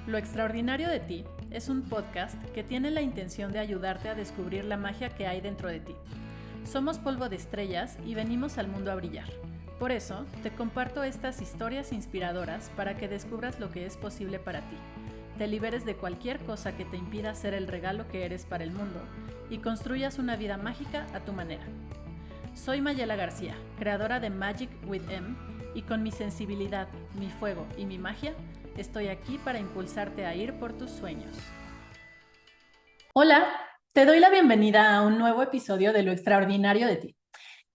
Lo extraordinario de ti es un podcast que tiene la intención de ayudarte a descubrir la magia que hay dentro de ti. Somos polvo de estrellas y venimos al mundo a brillar. Por eso, te comparto estas historias inspiradoras para que descubras lo que es posible para ti, te liberes de cualquier cosa que te impida ser el regalo que eres para el mundo y construyas una vida mágica a tu manera. Soy Mayela García, creadora de Magic with M, y con mi sensibilidad, mi fuego y mi magia, estoy aquí para impulsarte a ir por tus sueños. Hola, te doy la bienvenida a un nuevo episodio de Lo extraordinario de ti.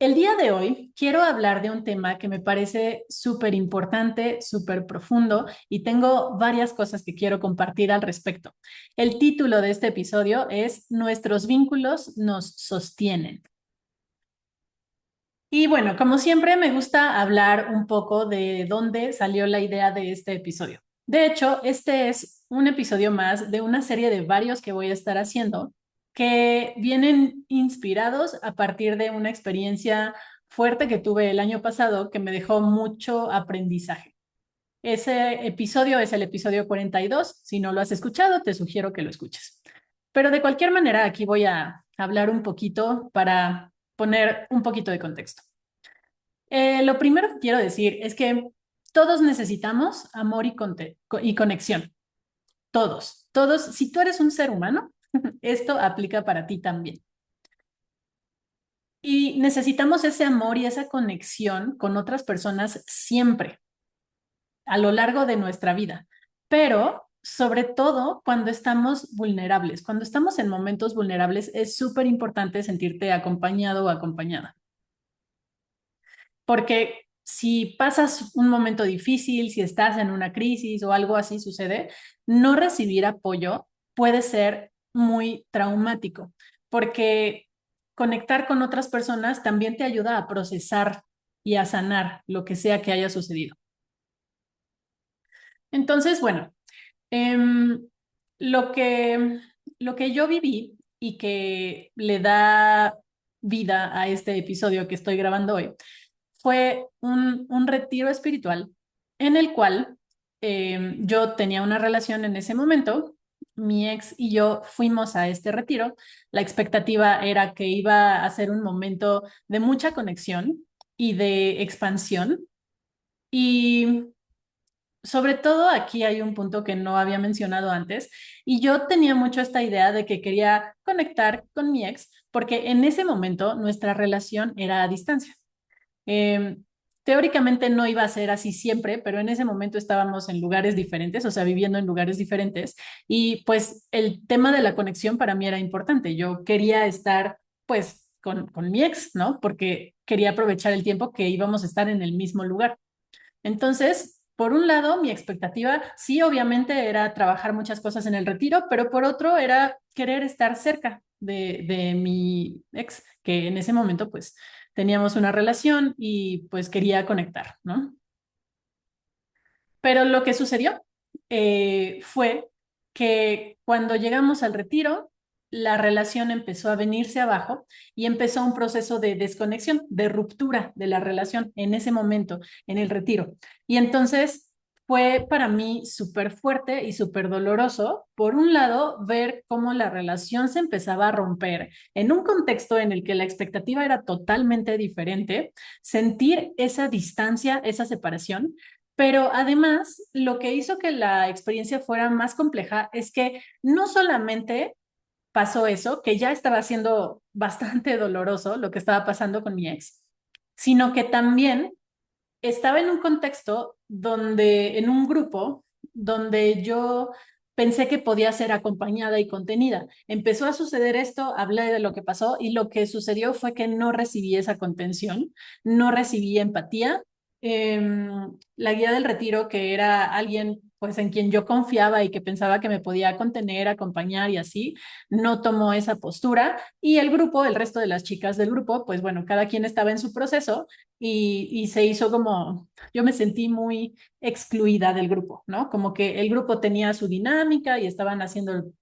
El día de hoy quiero hablar de un tema que me parece súper importante, súper profundo y tengo varias cosas que quiero compartir al respecto. El título de este episodio es Nuestros vínculos nos sostienen. Y bueno, como siempre, me gusta hablar un poco de dónde salió la idea de este episodio. De hecho, este es un episodio más de una serie de varios que voy a estar haciendo que vienen inspirados a partir de una experiencia fuerte que tuve el año pasado que me dejó mucho aprendizaje. Ese episodio es el episodio 42. Si no lo has escuchado, te sugiero que lo escuches. Pero de cualquier manera, aquí voy a hablar un poquito para poner un poquito de contexto. Lo primero que quiero decir es que todos necesitamos amor y conexión. Todos. Si tú eres un ser humano, esto aplica para ti también. Y necesitamos ese amor y esa conexión con otras personas siempre, a lo largo de nuestra vida. Pero sobre todo cuando estamos vulnerables. Cuando estamos en momentos vulnerables, es súper importante sentirte acompañado o acompañada. Porque si pasas un momento difícil, si estás en una crisis o algo así sucede, no recibir apoyo puede ser muy traumático, porque conectar con otras personas también te ayuda a procesar y a sanar lo que sea que haya sucedido. Entonces, bueno, em, lo que, lo que yo viví y que le da vida a este episodio que estoy grabando hoy fue un retiro espiritual en el cual yo tenía una relación en ese momento. Mi ex y yo fuimos a este retiro. La expectativa era que iba a ser un momento de mucha conexión y de expansión. Y sobre todo aquí hay un punto que no había mencionado antes, y yo tenía mucho esta idea de que quería conectar con mi ex porque en ese momento nuestra relación era a distancia. Eh, Teóricamente no iba a ser así siempre, pero en ese momento estábamos en lugares diferentes, o sea, viviendo en lugares diferentes, y pues el tema de la conexión para mí era importante. Yo quería estar pues con mi ex, ¿no? Porque quería aprovechar el tiempo que íbamos a estar en el mismo lugar. Entonces, por un lado, mi expectativa sí, obviamente, era trabajar muchas cosas en el retiro, pero por otro era querer estar cerca de mi ex, que en ese momento pues teníamos una relación y pues quería conectar, ¿no? Pero lo que sucedió fue que cuando llegamos al retiro, la relación empezó a venirse abajo y empezó un proceso de desconexión, de ruptura de la relación en ese momento, en el retiro. Y entonces fue para mí súper fuerte y súper doloroso, por un lado, ver cómo la relación se empezaba a romper en un contexto en el que la expectativa era totalmente diferente, sentir esa distancia, esa separación, pero además, lo que hizo que la experiencia fuera más compleja es que no solamente pasó eso, que ya estaba siendo bastante doloroso lo que estaba pasando con mi ex, sino que también estaba en un contexto donde, en un grupo, donde yo pensé que podía ser acompañada y contenida. Empezó a suceder esto, hablé de lo que pasó y lo que sucedió fue que no recibí esa contención, no recibí empatía. La guía del retiro, que era alguien pues en quien yo confiaba y que pensaba que me podía contener, acompañar y así, no tomó esa postura y el grupo, el resto de las chicas del grupo, pues bueno, cada quien estaba en su proceso y se hizo como, yo me sentí muy excluida del grupo, ¿no? Como que el grupo tenía su dinámica y estaban haciendo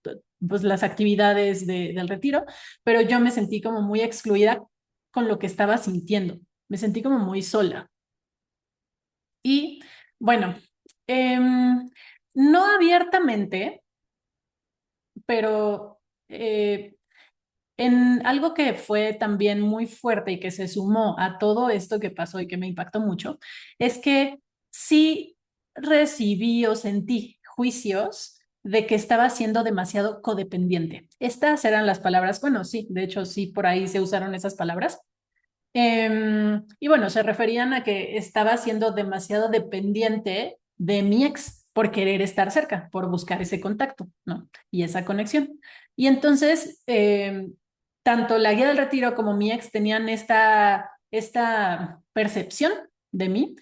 pues las actividades del retiro, pero yo me sentí como muy excluida con lo que estaba sintiendo, me sentí como muy sola. Y bueno, eh, no abiertamente, pero en algo que fue también muy fuerte y que se sumó a todo esto que pasó y que me impactó mucho, es que sí recibí o sentí juicios de que estaba siendo demasiado codependiente. Estas eran las palabras, bueno, sí, de hecho sí, por ahí se usaron esas palabras. Y bueno, se referían a que estaba siendo demasiado dependiente de mi ex por querer estar cerca, por buscar ese contacto, ¿no? Y esa conexión. Y entonces, tanto la guía del retiro como mi ex tenían esta percepción de mí.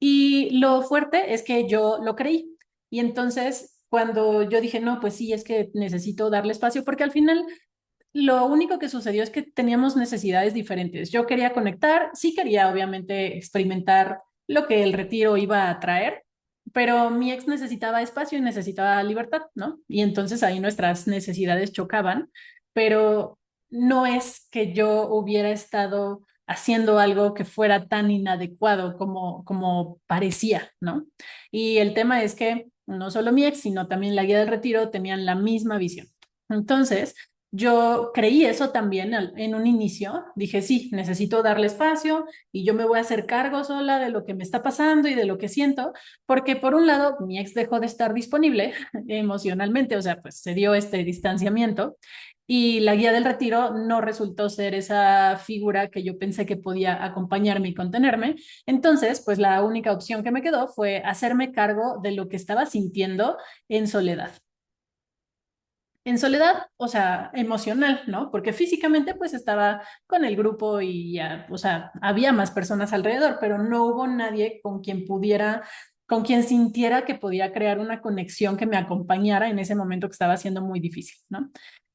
Y lo fuerte es que yo lo creí. Y entonces, cuando yo dije, no, pues sí, es que necesito darle espacio, porque al final lo único que sucedió es que teníamos necesidades diferentes. Yo quería conectar, sí quería obviamente experimentar lo que el retiro iba a traer, pero mi ex necesitaba espacio y necesitaba libertad, ¿no? Y entonces ahí nuestras necesidades chocaban, pero no es que yo hubiera estado haciendo algo que fuera tan inadecuado como parecía, ¿no? Y el tema es que no solo mi ex, sino también la guía del retiro tenían la misma visión. Entonces, yo creí eso también en un inicio. Dije, sí, necesito darle espacio y yo me voy a hacer cargo sola de lo que me está pasando y de lo que siento, porque por un lado, mi ex dejó de estar disponible emocionalmente, o sea, pues se dio este distanciamiento y la guía del retiro no resultó ser esa figura que yo pensé que podía acompañarme y contenerme. Entonces, pues la única opción que me quedó fue hacerme cargo de lo que estaba sintiendo en soledad. En soledad, o sea, emocional, ¿no? Porque físicamente pues estaba con el grupo y ya, o sea, había más personas alrededor, pero no hubo nadie con quien pudiera, con quien sintiera que podía crear una conexión que me acompañara en ese momento que estaba siendo muy difícil, ¿no?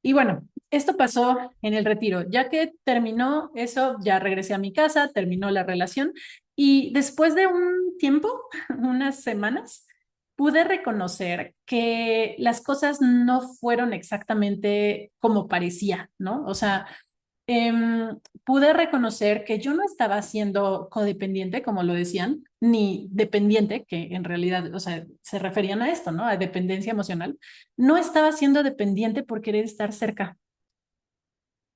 Y bueno, esto pasó en el retiro. Ya que terminó eso, ya regresé a mi casa, terminó la relación y después de un tiempo, unas semanas, pude reconocer que las cosas no fueron exactamente como parecía, ¿no? O sea, pude reconocer que yo no estaba siendo codependiente, como lo decían, ni dependiente, que en realidad, o sea, se referían a esto, ¿no? A dependencia emocional. No estaba siendo dependiente por querer estar cerca.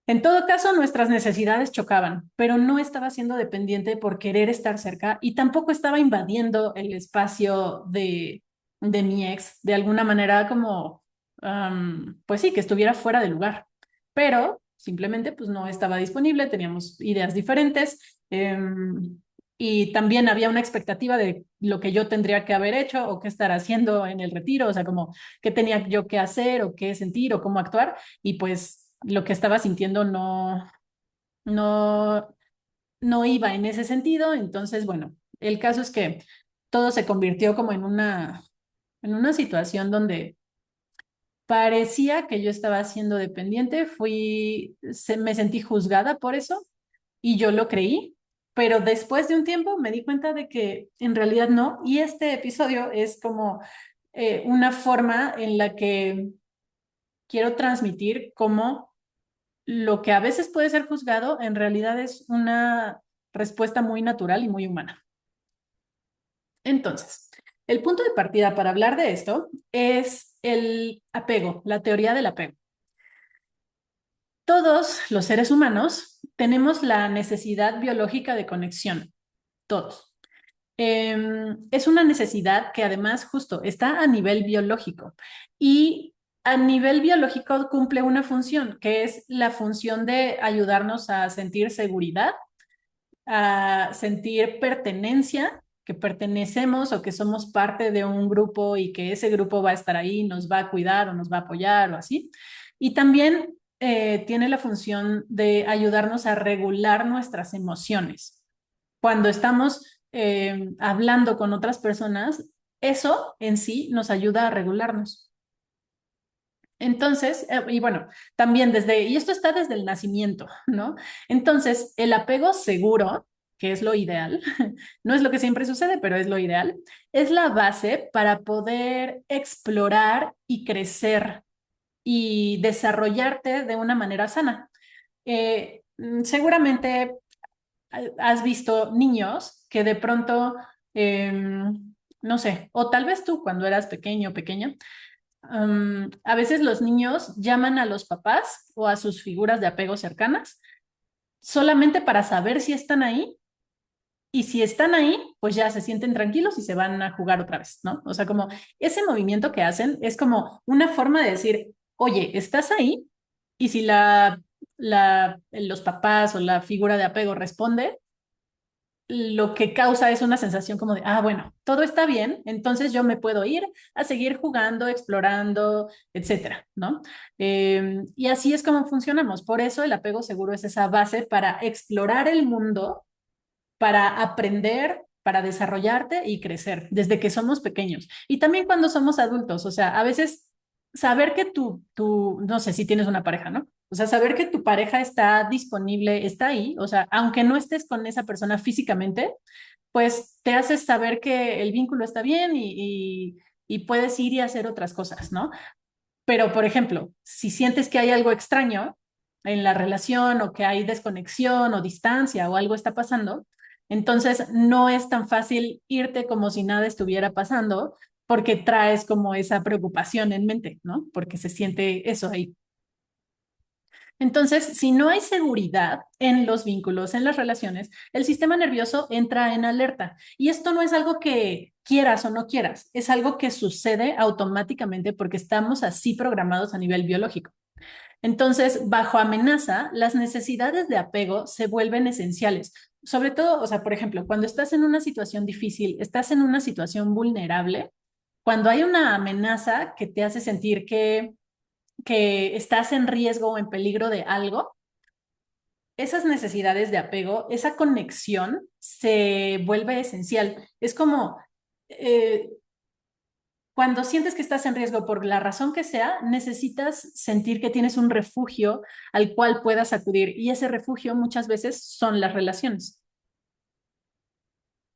En todo caso, nuestras necesidades chocaban, pero no estaba siendo dependiente por querer estar cerca y tampoco estaba invadiendo el espacio de mi ex de alguna manera como, pues sí, que estuviera fuera de lugar, pero simplemente pues no estaba disponible, teníamos ideas diferentes y también había una expectativa de lo que yo tendría que haber hecho o qué estar haciendo en el retiro, o sea, como qué tenía yo que hacer o qué sentir o cómo actuar y pues lo que estaba sintiendo no, no iba en ese sentido. Entonces, bueno, el caso es que todo se convirtió como en una situación donde parecía que yo estaba siendo dependiente, me sentí juzgada por eso y yo lo creí, pero después de un tiempo me di cuenta de que en realidad no, y este episodio es como una forma en la que quiero transmitir cómo lo que a veces puede ser juzgado en realidad es una respuesta muy natural y muy humana. Entonces, el punto de partida para hablar de esto es el apego, la teoría del apego. Todos los seres humanos tenemos la necesidad biológica de conexión, todos. Es una necesidad que además justo está a nivel biológico y a nivel biológico cumple una función, que es la función de ayudarnos a sentir seguridad, a sentir pertenencia, que pertenecemos o que somos parte de un grupo y que ese grupo va a estar ahí, nos va a cuidar o nos va a apoyar o así. Y también tiene la función de ayudarnos a regular nuestras emociones. Cuando estamos hablando con otras personas, eso en sí nos ayuda a regularnos. Entonces, y bueno, también y esto está desde el nacimiento, ¿no? Entonces, el apego seguro, que es lo ideal, no es lo que siempre sucede, pero es lo ideal, es la base para poder explorar y crecer y desarrollarte de una manera sana. Seguramente has visto niños que de pronto, no sé, o tal vez tú cuando eras pequeño o pequeña, a veces los niños llaman a los papás o a sus figuras de apego cercanas solamente para saber si están ahí y si están ahí, pues ya se sienten tranquilos y se van a jugar otra vez, ¿no? O sea, como ese movimiento que hacen es como una forma de decir, oye, estás ahí y si los papás o la figura de apego responde, lo que causa es una sensación como de, ah, bueno, todo está bien, entonces yo me puedo ir a seguir jugando, explorando, etcétera, ¿no? Y así es como funcionamos. Por eso el apego seguro es esa base para explorar el mundo, para aprender, para desarrollarte y crecer desde que somos pequeños. Y también cuando somos adultos, o sea, a veces saber que no sé si tienes una pareja, ¿no? O sea, saber que tu pareja está disponible, está ahí, o sea, aunque no estés con esa persona físicamente, pues te haces saber que el vínculo está bien y puedes ir y hacer otras cosas, ¿no? Pero, por ejemplo, si sientes que hay algo extraño en la relación o que hay desconexión o distancia o algo está pasando, entonces no es tan fácil irte como si nada estuviera pasando porque traes como esa preocupación en mente, ¿no? Porque se siente eso ahí. Entonces, si no hay seguridad en los vínculos, en las relaciones, el sistema nervioso entra en alerta. Y esto no es algo que quieras o no quieras, es algo que sucede automáticamente porque estamos así programados a nivel biológico. Entonces, bajo amenaza, las necesidades de apego se vuelven esenciales. Sobre todo, o sea, por ejemplo, cuando estás en una situación difícil, estás en una situación vulnerable, cuando hay una amenaza que te hace sentir que estás en riesgo o en peligro de algo, esas necesidades de apego, esa conexión se vuelve esencial. Es como eh, cuando sientes que estás en riesgo por la razón que sea, necesitas sentir que tienes un refugio al cual puedas acudir y ese refugio muchas veces son las relaciones.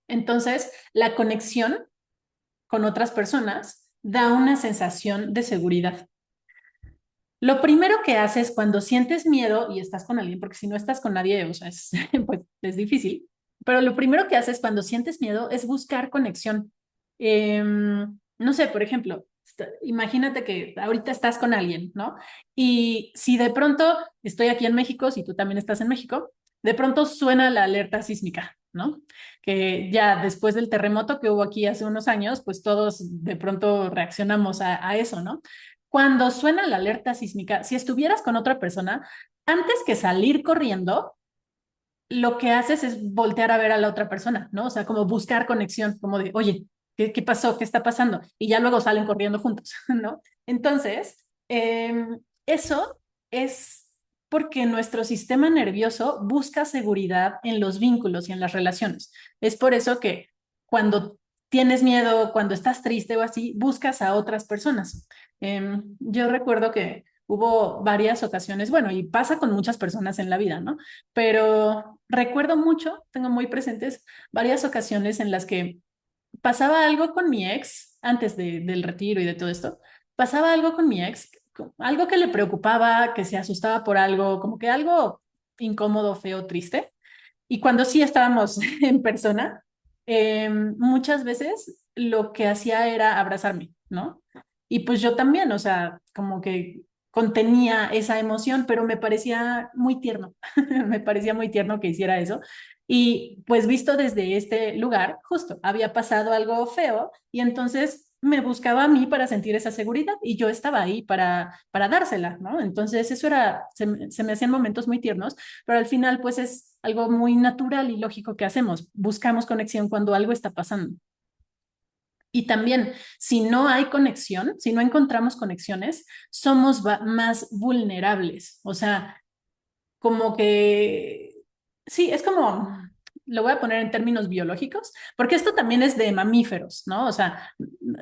Entonces, la conexión con otras personas da una sensación de seguridad. Lo primero que haces cuando sientes miedo y estás con alguien, porque si no estás con nadie, o sea, pues, es difícil, pero lo primero que haces cuando sientes miedo es buscar conexión. No sé, por ejemplo, imagínate que ahorita estás con alguien, ¿no? Y si de pronto estoy aquí en México, si tú también estás en México, de pronto suena la alerta sísmica, ¿no? Que ya después del terremoto que hubo aquí hace unos años, pues todos de pronto reaccionamos a eso, ¿no? Cuando suena la alerta sísmica, si estuvieras con otra persona, antes que salir corriendo, lo que haces es voltear a ver a la otra persona, ¿no? O sea, como buscar conexión, como de, oye, ¿qué pasó? ¿Qué está pasando? Y ya luego salen corriendo juntos, ¿no? Entonces, eso es porque nuestro sistema nervioso busca seguridad en los vínculos y en las relaciones. Es por eso que cuando tienes miedo, cuando estás triste o así, buscas a otras personas. Yo recuerdo que hubo varias ocasiones, bueno, y pasa con muchas personas en la vida, ¿no? Pero recuerdo mucho, tengo muy presentes varias ocasiones en las que pasaba algo con mi ex, antes del retiro y de todo esto, pasaba algo con mi ex, algo que le preocupaba, que se asustaba por algo, como que algo incómodo, feo, triste. Y cuando sí estábamos en persona, muchas veces lo que hacía era abrazarme, ¿no? Y pues yo también, o sea, como que contenía esa emoción, pero me parecía muy tierno, me parecía muy tierno que hiciera eso. Y pues visto desde este lugar, justo, había pasado algo feo y entonces me buscaba a mí para sentir esa seguridad y yo estaba ahí para dársela, ¿no? Entonces eso era, se me hacían momentos muy tiernos, pero al final pues es algo muy natural y lógico que hacemos. Buscamos conexión cuando algo está pasando. Y también, si no hay conexión, si no encontramos conexiones, somos más vulnerables. O sea, como que, sí, es como, lo voy a poner en términos biológicos, porque esto también es de mamíferos, ¿no? O sea,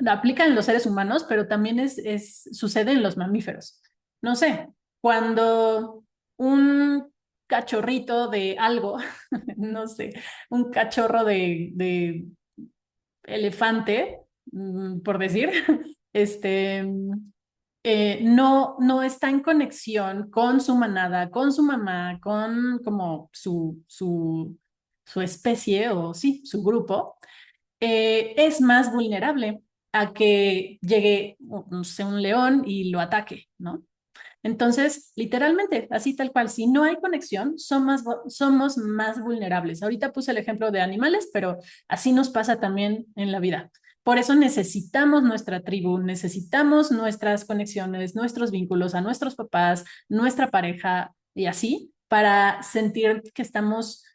aplica en los seres humanos, pero también sucede en los mamíferos. No sé, cuando un cachorrito de algo, no sé, un cachorro de elefante, por decir, este, no está en conexión con su manada, con su mamá, con como su especie o sí, su grupo, es más vulnerable a que llegue, no sé, un león y lo ataque, ¿no? Entonces, literalmente, así tal cual, si no hay conexión, somos más vulnerables. Ahorita puse el ejemplo de animales, pero así nos pasa también en la vida. Por eso necesitamos nuestra tribu, necesitamos nuestras conexiones, nuestros vínculos a nuestros papás, nuestra pareja y así, para sentir que estamos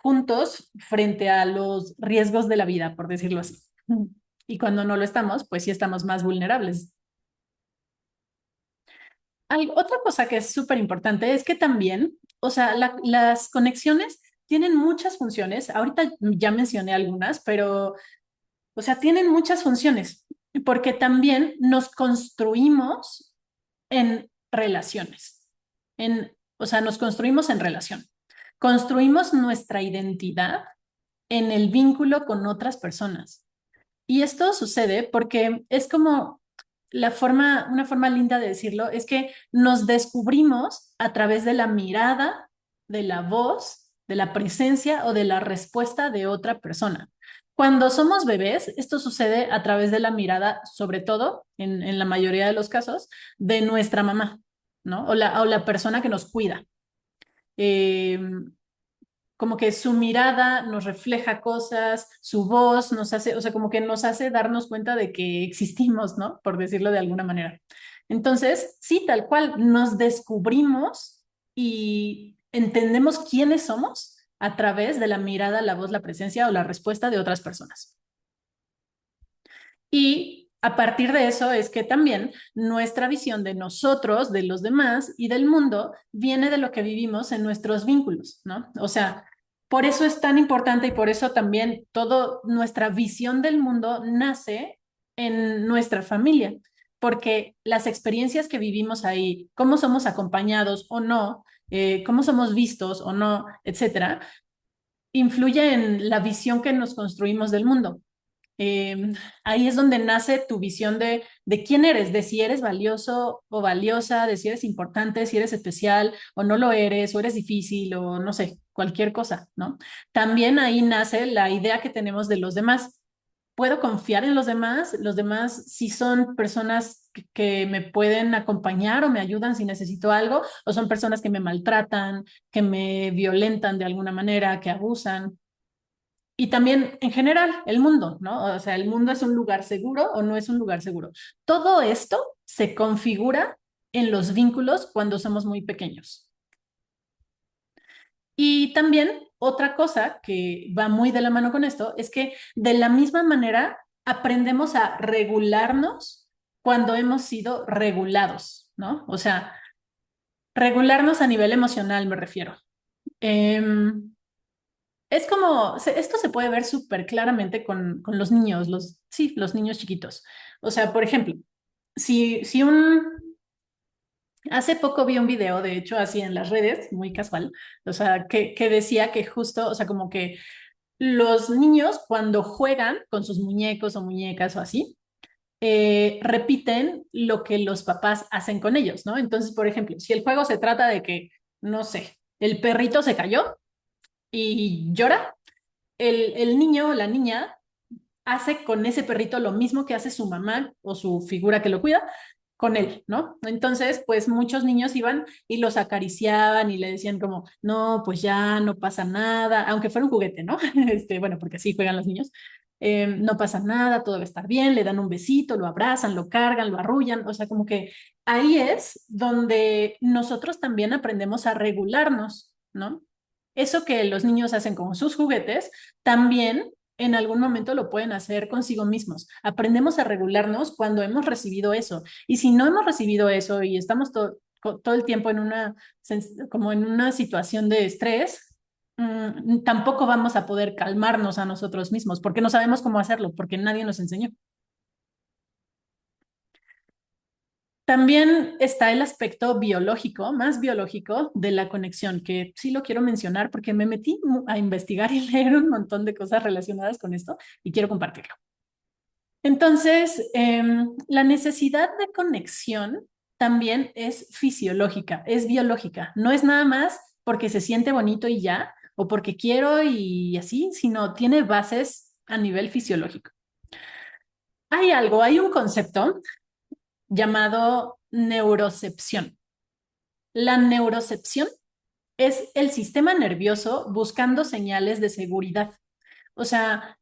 juntos frente a los riesgos de la vida, por decirlo así. Y cuando no lo estamos, pues sí estamos más vulnerables. Otra cosa que es súper importante es que también, o sea, las conexiones tienen muchas funciones. Ahorita ya mencioné algunas, pero, o sea, tienen muchas funciones porque también nos construimos en relaciones. O sea, nos construimos en relación. Construimos nuestra identidad en el vínculo con otras personas. Y esto sucede porque es como una forma linda de decirlo, es que nos descubrimos a través de la mirada, de la voz, de la presencia o de la respuesta de otra persona. Cuando somos bebés, esto sucede a través de la mirada, sobre todo, en la mayoría de los casos, de nuestra mamá, ¿no? O la persona que nos cuida. Eh, Como que su mirada nos refleja cosas, su voz nos hace, o sea, como que nos hace darnos cuenta de que existimos, ¿no? Por decirlo de alguna manera. Entonces, sí, tal cual, nos descubrimos y entendemos quiénes somos a través de la mirada, la voz, la presencia o la respuesta de otras personas. Y a partir de eso es que también nuestra visión de nosotros, de los demás y del mundo viene de lo que vivimos en nuestros vínculos, ¿no? O sea, por eso es tan importante y por eso también toda nuestra visión del mundo nace en nuestra familia, porque las experiencias que vivimos ahí, cómo somos acompañados o no, cómo somos vistos o no, etcétera, influye en la visión que nos construimos del mundo. Eh, Ahí es donde nace tu visión de quién eres, de si eres valioso o valiosa, de si eres importante, si eres especial o no lo eres, o eres difícil o no sé, cualquier cosa, ¿no? También ahí nace la idea que tenemos de los demás. ¿Puedo confiar en los demás? Los demás si son personas que me pueden acompañar o me ayudan si necesito algo, o son personas que me maltratan, que me violentan de alguna manera, que abusan. Y también en general, el mundo, ¿no? O sea, el mundo es un lugar seguro o no es un lugar seguro. Todo esto se configura en los vínculos cuando somos muy pequeños. Y también otra cosa que va muy de la mano con esto es que de la misma manera aprendemos a regularnos cuando hemos sido regulados, ¿no? O sea, regularnos a nivel emocional me refiero. Em, Es como, esto se puede ver súper claramente con los niños, sí, los niños chiquitos. O sea, por ejemplo, si hace poco vi un video, de hecho, así en las redes, muy casual, o sea, que decía que justo, o sea, como que los niños cuando juegan con sus muñecos o muñecas o así, repiten lo que los papás hacen con ellos, ¿no? Entonces, por ejemplo, si el juego se trata de que, no sé, el perrito se cayó y llora, el niño o la niña hace con ese perrito lo mismo que hace su mamá o su figura que lo cuida con él, ¿no? Entonces, pues muchos niños iban y los acariciaban y le decían como, no, pues ya no pasa nada, aunque fuera un juguete, ¿no? Bueno, porque así juegan los niños. No pasa nada, todo va a estar bien, le dan un besito, lo abrazan, lo cargan, lo arrullan, o sea, como que ahí es donde nosotros también aprendemos a regularnos, ¿no? Eso que los niños hacen con sus juguetes, también en algún momento lo pueden hacer consigo mismos. Aprendemos a regularnos cuando hemos recibido eso. Y si no hemos recibido eso y estamos todo el tiempo en como en una situación de estrés, tampoco vamos a poder calmarnos a nosotros mismos porque no sabemos cómo hacerlo, porque nadie nos enseñó. También está el aspecto biológico, más biológico de la conexión, que sí lo quiero mencionar porque me metí a investigar y leer un montón de cosas relacionadas con esto y quiero compartirlo. Entonces, la necesidad de conexión también es fisiológica, es biológica, no es nada más porque se siente bonito y ya, o porque quiero y así, sino tiene bases a nivel fisiológico. Hay un concepto llamado neurocepción. La neurocepción es el sistema nervioso buscando señales de seguridad. O sea,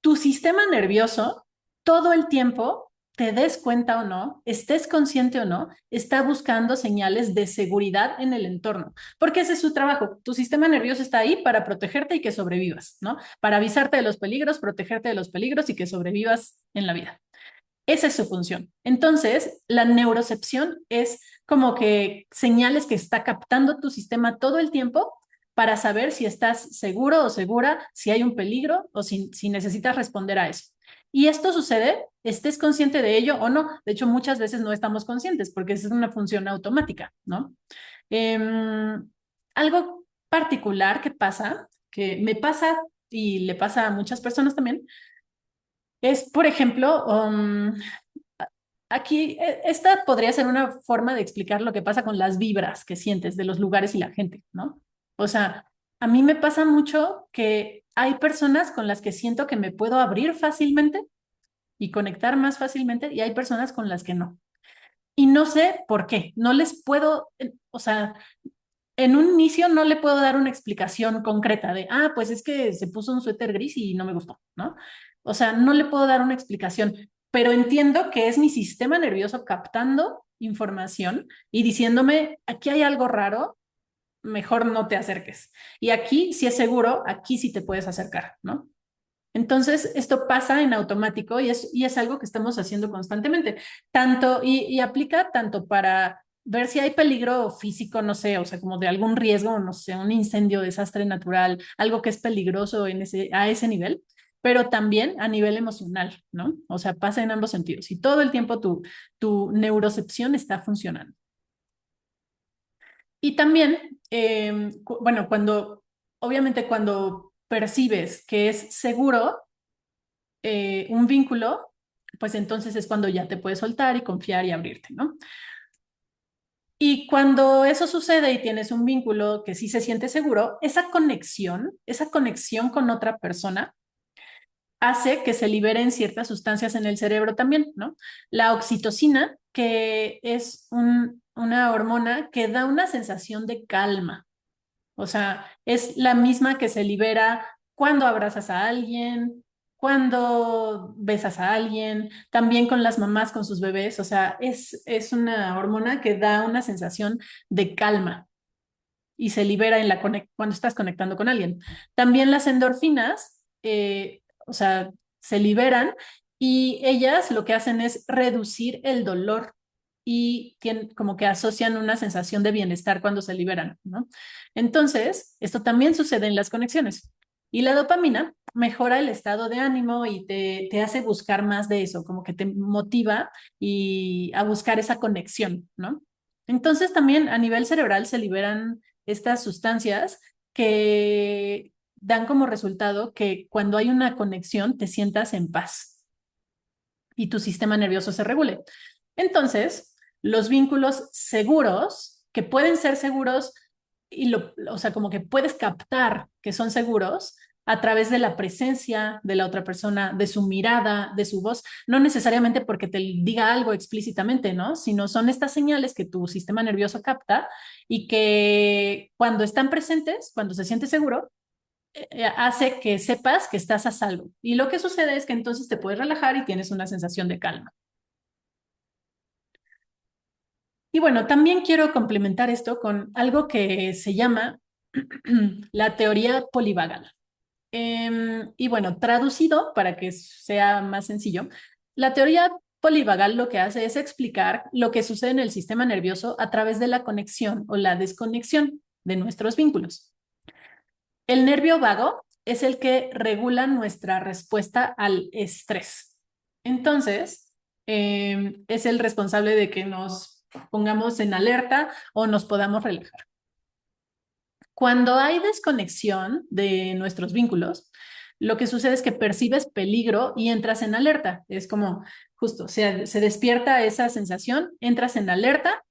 tu sistema nervioso todo el tiempo, te des cuenta o no, estés consciente o no, está buscando señales de seguridad en el entorno, porque ese es su trabajo. Tu sistema nervioso está ahí para protegerte y que sobrevivas, ¿no? Para avisarte de los peligros, protegerte de los peligros y que sobrevivas en la vida. Esa es su función. Entonces, la neurocepción es como que señales que está captando tu sistema todo el tiempo para saber si estás seguro o segura, si hay un peligro o si necesitas responder a eso. Y esto sucede, estés consciente de ello o no. De hecho, muchas veces no estamos conscientes porque es una función automática, ¿no? Algo particular que pasa, que me pasa y le pasa a muchas personas también, es, por ejemplo, aquí, esta podría ser una forma de explicar lo que pasa con las vibras que sientes de los lugares y la gente, ¿no? O sea, a mí me pasa mucho que hay personas con las que siento que me puedo abrir fácilmente y conectar más fácilmente y hay personas con las que no. Y no sé por qué, no les puedo, o sea, en un inicio no le puedo dar una explicación concreta de, pues es que se puso un suéter gris y no me gustó, ¿no? O sea, no le puedo dar una explicación, pero entiendo que es mi sistema nervioso captando información y diciéndome, aquí hay algo raro, mejor no te acerques. Y aquí, si es seguro, aquí sí te puedes acercar, ¿no? Entonces, esto pasa en automático y es algo que estamos haciendo constantemente, y aplica tanto para ver si hay peligro físico, no sé, o sea, como de algún riesgo, no sé, un incendio, desastre natural, algo que es peligroso a ese nivel, pero también a nivel emocional, ¿no? O sea, pasa en ambos sentidos y todo el tiempo tu neurocepción está funcionando. Y también, bueno, obviamente cuando percibes que es seguro, un vínculo, pues entonces es cuando ya te puedes soltar y confiar y abrirte, ¿no? Y cuando eso sucede y tienes un vínculo que sí se siente seguro, esa conexión con otra persona hace que se liberen ciertas sustancias en el cerebro también, ¿no? La oxitocina, que es una hormona que da una sensación de calma. O sea, es la misma que se libera cuando abrazas a alguien, cuando besas a alguien, también con las mamás, con sus bebés. O sea, es una hormona que da una sensación de calma y se libera cuando estás conectando con alguien. También las endorfinas, o sea, se liberan y ellas lo que hacen es reducir el dolor y como que asocian una sensación de bienestar cuando se liberan, ¿no? Entonces, esto también sucede en las conexiones. Y la dopamina mejora el estado de ánimo y te hace buscar más de eso, como que te motiva y a buscar esa conexión, ¿no? Entonces también a nivel cerebral se liberan estas sustancias que dan como resultado que cuando hay una conexión te sientas en paz y tu sistema nervioso se regule. Entonces, los vínculos seguros, que pueden ser seguros, o sea, como que puedes captar que son seguros a través de la presencia de la otra persona, de su mirada, de su voz, no necesariamente porque te diga algo explícitamente, ¿no? Sino son estas señales que tu sistema nervioso capta y que cuando están presentes, cuando se siente seguro, hace que sepas que estás a salvo. Y lo que sucede es que entonces te puedes relajar y tienes una sensación de calma. Y bueno, también quiero complementar esto con algo que se llama la teoría polivagal. Y bueno, traducido para que sea más sencillo, la teoría polivagal lo que hace es explicar lo que sucede en el sistema nervioso a través de la conexión o la desconexión de nuestros vínculos. El nervio vago es el que regula nuestra respuesta al estrés. Entonces, es el responsable de que nos pongamos en alerta o nos podamos relajar. Cuando hay desconexión de nuestros vínculos, lo que sucede es que percibes peligro y entras en alerta. Es como justo, se despierta esa sensación, entras en alerta,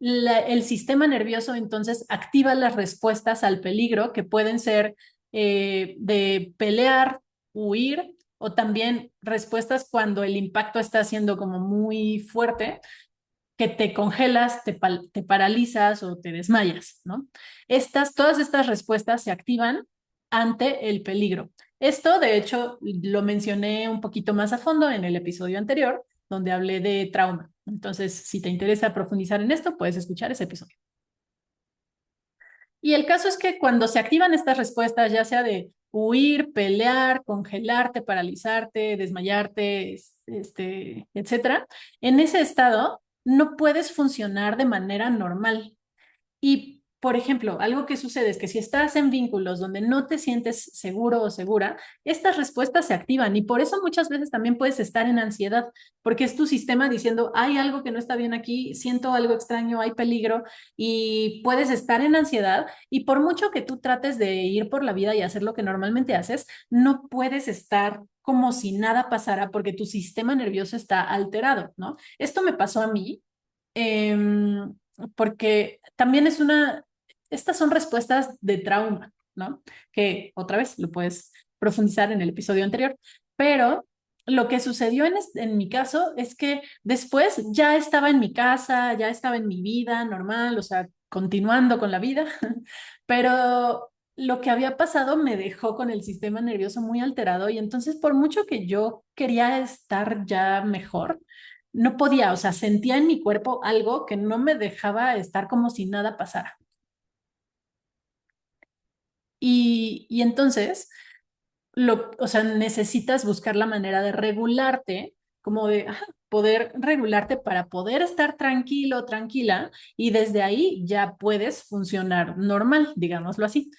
el sistema nervioso entonces activa las respuestas al peligro que pueden ser de pelear, huir o también respuestas cuando el impacto está siendo como muy fuerte, que te congelas, te paralizas o te desmayas, ¿no? Todas estas respuestas se activan ante el peligro. Esto, de hecho, lo mencioné un poquito más a fondo en el episodio anterior, donde hablé de trauma. Entonces, si te interesa profundizar en esto, puedes escuchar ese episodio. Y el caso es que cuando se activan estas respuestas, ya sea de huir, pelear, congelarte, paralizarte, desmayarte, etcétera, en ese estado no puedes funcionar de manera normal. Y, por ejemplo, algo que sucede es que si estás en vínculos donde no te sientes seguro o segura, estas respuestas se activan y por eso muchas veces también puedes estar en ansiedad, porque es tu sistema diciendo, hay algo que no está bien aquí, siento algo extraño, hay peligro y puedes estar en ansiedad y por mucho que tú trates de ir por la vida y hacer lo que normalmente haces, no puedes estar como si nada pasara porque tu sistema nervioso está alterado, ¿no? Esto me pasó a mí. Porque también estas son respuestas de trauma, ¿no? Que otra vez lo puedes profundizar en el episodio anterior, pero lo que sucedió en mi caso es que después ya estaba en mi casa, ya estaba en mi vida normal, o sea, continuando con la vida, pero lo que había pasado me dejó con el sistema nervioso muy alterado y entonces por mucho que yo quería estar ya mejor, no podía, o sea, sentía en mi cuerpo algo que no me dejaba estar como si nada pasara. Y entonces, o sea, necesitas buscar la manera de regularte, como de poder regularte para poder estar tranquilo, tranquila, y desde ahí ya puedes funcionar normal, digámoslo así.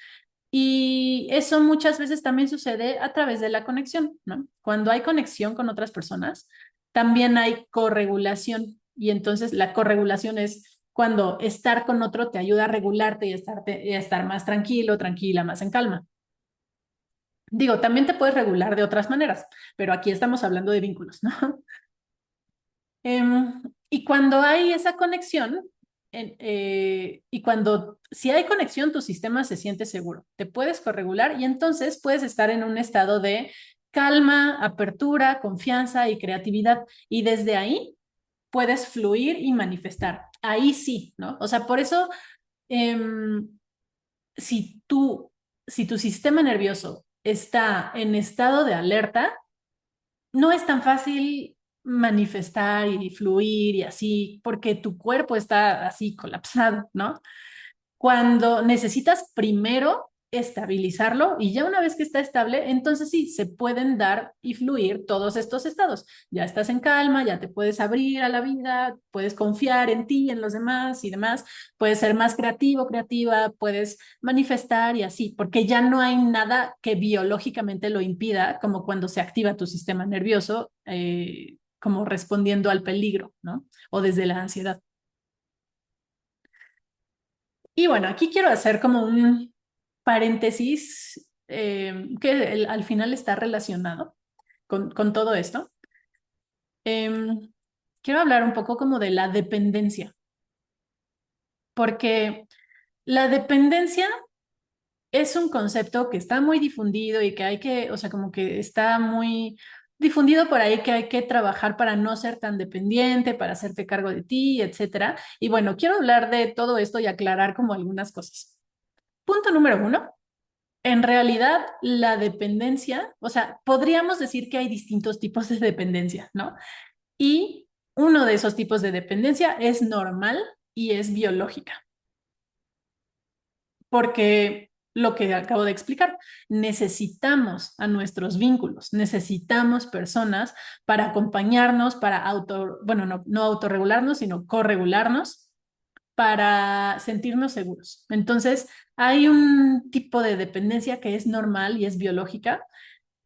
Y eso muchas veces también sucede a través de la conexión, ¿no? Cuando hay conexión con otras personas, también hay corregulación. Y entonces la corregulación es cuando estar con otro te ayuda a regularte y a estar más tranquilo, tranquila, más en calma. Digo, también te puedes regular de otras maneras, pero aquí estamos hablando de vínculos, ¿no? Y cuando hay esa conexión, y si hay conexión, tu sistema se siente seguro, te puedes corregular y entonces puedes estar en un estado de calma, apertura, confianza y creatividad. Y desde ahí puedes fluir y manifestar. Ahí sí, ¿no? O sea, por eso, em, si si tu sistema nervioso está en estado de alerta, no es tan fácil manifestar y fluir y así, porque tu cuerpo está así colapsado, ¿no? Cuando necesitas primero estabilizarlo y ya una vez que está estable, entonces sí, se pueden dar y fluir todos estos estados. Ya estás en calma, ya te puedes abrir a la vida, puedes confiar en ti, en los demás y demás, puedes ser más creativo, creativa, puedes manifestar y así, porque ya no hay nada que biológicamente lo impida, como cuando se activa tu sistema nervioso, como respondiendo al peligro, ¿no? O desde la ansiedad. Y bueno, aquí quiero hacer como un paréntesis que al final está relacionado con todo esto. Em, Quiero hablar un poco como de la dependencia, porque la dependencia es un concepto que está muy difundido y que o sea, como que está muy difundido por ahí que hay que trabajar para no ser tan dependiente, para hacerte cargo de ti, etcétera. Y bueno, quiero hablar de todo esto y aclarar como algunas cosas. Punto número uno. En realidad, la dependencia, o sea, podríamos decir que hay distintos tipos de dependencia, ¿no? Y uno de esos tipos de dependencia es normal y es biológica, porque lo que acabo de explicar, necesitamos a nuestros vínculos, necesitamos personas para acompañarnos, para bueno, no autorregularnos, sino corregularnos para sentirnos seguros. Entonces, hay un tipo de dependencia que es normal y es biológica,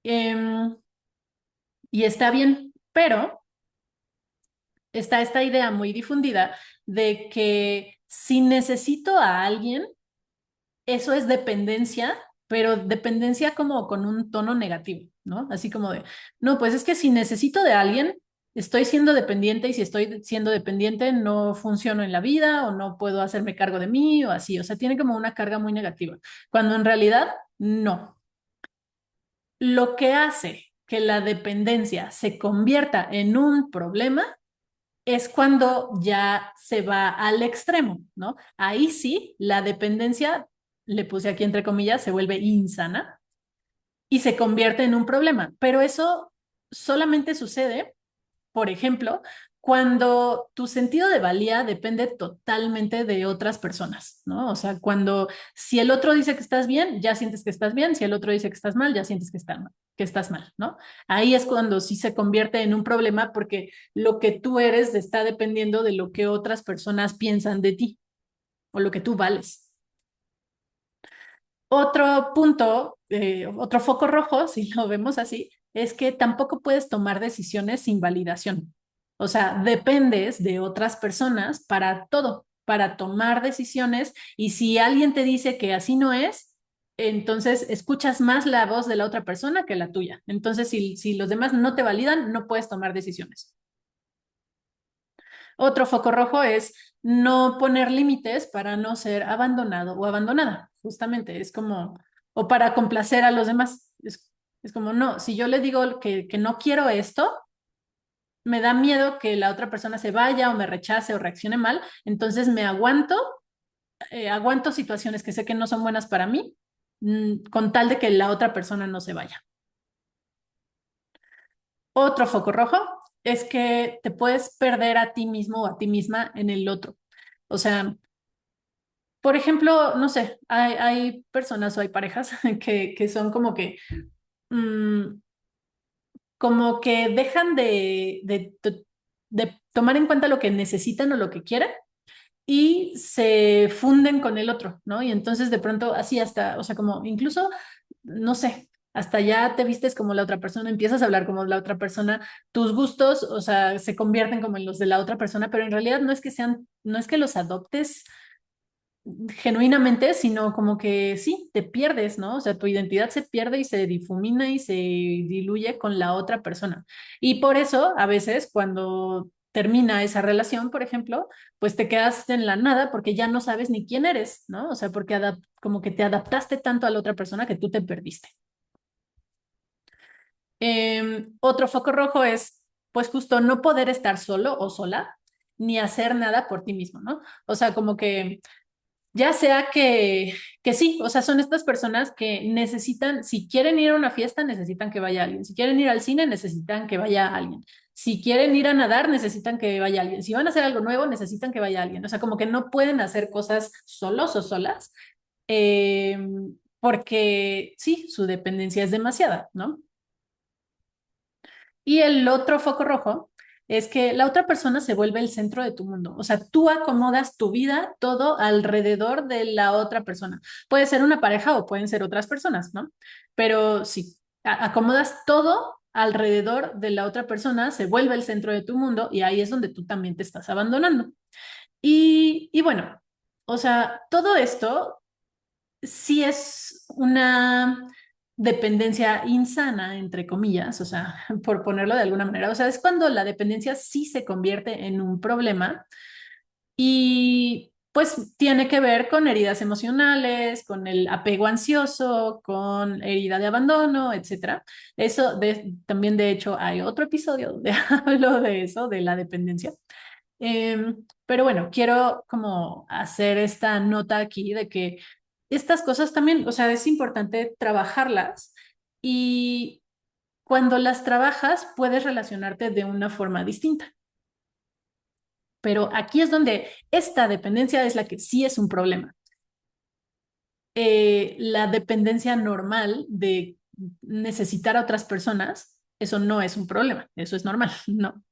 em, y está bien, pero está esta idea muy difundida de que si necesito a alguien, eso es dependencia, pero dependencia como con un tono negativo, ¿no? Así como de, no, pues es que si necesito de alguien, estoy siendo dependiente y si estoy siendo dependiente no funciono en la vida o no puedo hacerme cargo de mí o así, o sea, tiene como una carga muy negativa, cuando en realidad no. Lo que hace que la dependencia se convierta en un problema, es cuando ya se va al extremo, ¿no? Ahí sí, la dependencia, le puse aquí entre comillas, se vuelve insana y se convierte en un problema. Pero eso solamente sucede, por ejemplo, cuando tu sentido de valía depende totalmente de otras personas, ¿no? O sea, cuando si el otro dice que estás bien, ya sientes que estás bien, si el otro dice que estás mal, ya sientes que estás mal, ¿no? Ahí es cuando sí se convierte en un problema porque lo que tú eres está dependiendo de lo que otras personas piensan de ti o lo que tú vales. Otro punto, otro foco rojo, si lo vemos así, es que tampoco puedes tomar decisiones sin validación. O sea, dependes de otras personas para todo, para tomar decisiones y si alguien te dice que así no es, entonces escuchas más la voz de la otra persona que la tuya. Entonces, si los demás no te validan, no puedes tomar decisiones. Otro foco rojo es no poner límites para no ser abandonado o abandonada. Justamente es como, o para complacer a los demás. Es como, no, si yo le digo que no quiero esto, me da miedo que la otra persona se vaya o me rechace o reaccione mal, entonces me aguanto, aguanto situaciones que sé que no son buenas para mí, con tal de que la otra persona no se vaya. Otro foco rojo es que te puedes perder a ti mismo o a ti misma en el otro. O sea, por ejemplo, no sé, hay personas o hay parejas que son mm, como que dejan de tomar en cuenta lo que necesitan o lo que quieren y se funden con el otro, ¿no? Y entonces de pronto así hasta, o sea, como incluso, no sé, hasta ya te vistes como la otra persona, empiezas a hablar como la otra persona, tus gustos, o sea, se convierten como en los de la otra persona, pero en realidad no es que sean, no es que los adoptes genuinamente, sino como que sí, te pierdes, ¿no? O sea, tu identidad se pierde y se difumina y se diluye con la otra persona. Y por eso, a veces, cuando termina esa relación, por ejemplo, pues te quedas en la nada porque ya no sabes ni quién eres, ¿no? O sea, porque como que te adaptaste tanto a la otra persona que tú te perdiste. Otro foco rojo es, pues justo no poder estar solo o sola, ni hacer nada por ti mismo, ¿no? O sea, como que ya sea que sí, o sea, son estas personas que necesitan, si quieren ir a una fiesta, necesitan que vaya alguien. Si quieren ir al cine, necesitan que vaya alguien. Si quieren ir a nadar, necesitan que vaya alguien. Si van a hacer algo nuevo, necesitan que vaya alguien. O sea, como que no pueden hacer cosas solos o solas, eh, porque sí, su dependencia es demasiada, ¿no? Y el otro foco rojo es que la otra persona se vuelve el centro de tu mundo. O sea, tú acomodas tu vida todo alrededor de la otra persona. Puede ser una pareja o pueden ser otras personas, ¿no? Pero si acomodas todo alrededor de la otra persona, se vuelve el centro de tu mundo y ahí es donde tú también te estás abandonando. Y bueno, o sea, todo esto sí es una dependencia insana, entre comillas, o sea, por ponerlo de alguna manera. O sea, es cuando la dependencia sí se convierte en un problema y pues tiene que ver con heridas emocionales, con el apego ansioso, con herida de abandono, etcétera. También de hecho hay otro episodio donde hablo de eso, de la dependencia. Pero bueno, quiero como hacer esta nota aquí de que estas cosas también, o sea, es importante trabajarlas y cuando las trabajas puedes relacionarte de una forma distinta. Pero aquí es donde esta dependencia es la que sí es un problema. La dependencia normal de necesitar a otras personas, eso no es un problema, eso es normal, ¿no?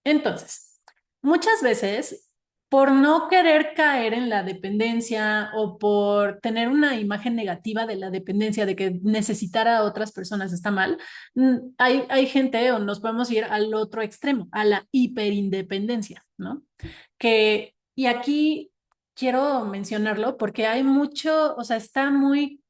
Entonces, muchas veces, por no querer caer en la dependencia o por tener una imagen negativa de la dependencia, de que necesitar a otras personas está mal, hay gente o nos podemos ir al otro extremo, a la hiperindependencia, ¿no? Y aquí quiero mencionarlo porque hay mucho, o sea, está muy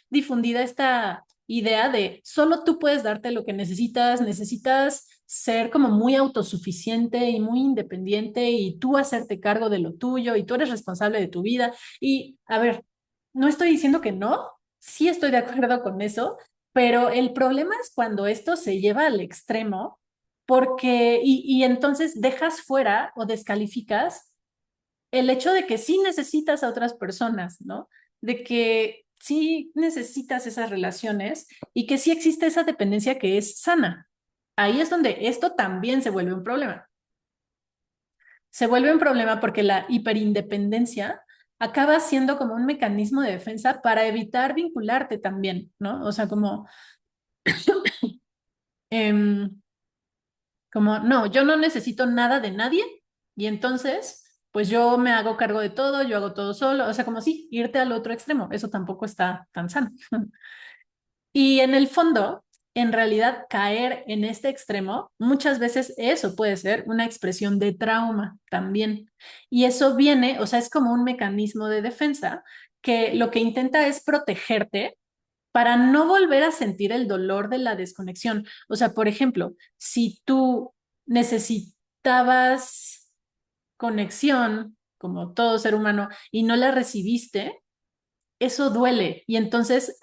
difundida esta idea de solo tú puedes darte lo que necesitas, necesitas ser como muy autosuficiente y muy independiente y tú hacerte cargo de lo tuyo y tú eres responsable de tu vida. Y a ver, no estoy diciendo que no, sí estoy de acuerdo con eso, Pero el problema es cuando esto se lleva al extremo, porque, y entonces dejas fuera o descalificas el hecho de que sí necesitas a otras personas, ¿no? De que sí necesitas esas relaciones y que sí existe esa dependencia que es sana. Ahí es donde esto también se vuelve un problema. Se vuelve un problema porque la hiperindependencia acaba siendo como un mecanismo de defensa para evitar vincularte también, ¿no? O sea, em, como, no, yo no necesito nada de nadie y entonces, pues yo me hago cargo de todo, yo hago todo solo, o sea, como si irte al otro extremo, eso tampoco está tan sano. Y en el fondo, en realidad, caer en este extremo, muchas veces eso puede ser una expresión de trauma también. Y eso viene, o sea, es como un mecanismo de defensa que lo que intenta es protegerte para no volver a sentir el dolor de la desconexión. O sea, por ejemplo, si tú necesitabas conexión, como todo ser humano, y no la recibiste, eso duele. Y entonces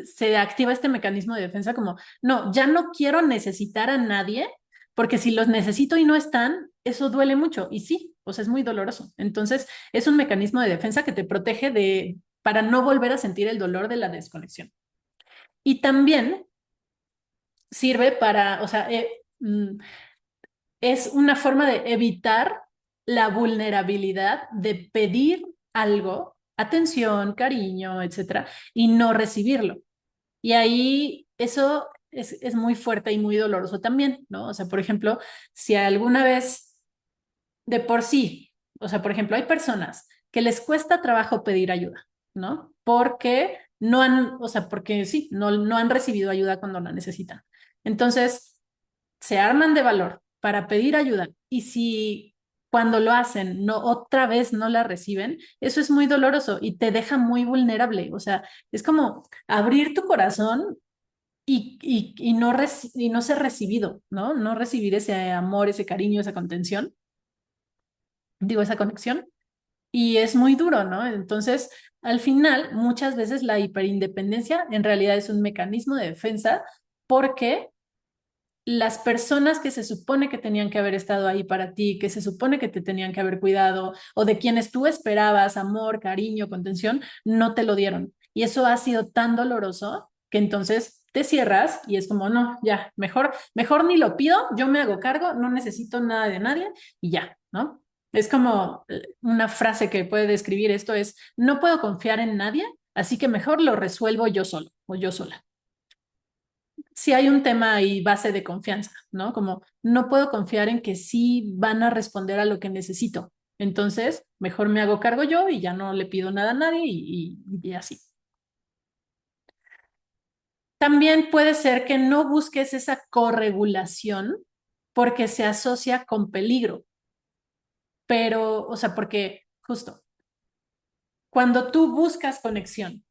se activa este mecanismo de defensa como, no, ya no quiero necesitar a nadie, porque si los necesito y no están, eso duele mucho. Y sí, o sea, es muy doloroso. Entonces, es un mecanismo de defensa que te protege para no volver a sentir el dolor de la desconexión. Y también sirve para, o sea, es una forma de evitar la vulnerabilidad de pedir algo, atención, cariño, etcétera, y no recibirlo. Y ahí eso es muy fuerte y muy doloroso también, ¿no? O sea, por ejemplo, si alguna vez de por sí, o sea, por ejemplo, hay personas que les cuesta trabajo pedir ayuda, ¿no? Porque no han, o sea, porque sí, no han recibido ayuda cuando la necesitan. Entonces, se arman de valor para pedir ayuda y si cuando lo hacen no otra vez no la reciben, eso es muy doloroso y te deja muy vulnerable. O sea, es como abrir tu corazón y no ser recibido, ¿no? No recibir ese amor, ese cariño, esa contención, digo, esa conexión. Y es muy duro, ¿no? Entonces, al final, muchas veces la hiperindependencia en realidad es un mecanismo de defensa porque las personas que se supone que tenían que haber estado ahí para ti, que se supone que te tenían que haber cuidado, o de quienes tú esperabas amor, cariño, contención, no te lo dieron. Y eso ha sido tan doloroso que entonces te cierras y es como, no, ya, mejor ni lo pido, yo me hago cargo, no necesito nada de nadie y ya, ¿no? Es como una frase que puede describir esto es, no puedo confiar en nadie, así que mejor lo resuelvo yo solo o yo sola. Si hay un tema y base de confianza, ¿no? Como no puedo confiar en que sí van a responder a lo que necesito. Entonces, mejor me hago cargo yo y ya no le pido nada a nadie y así. También puede ser que no busques esa corregulación porque se asocia con peligro, pero, o sea, porque justo cuando tú buscas conexión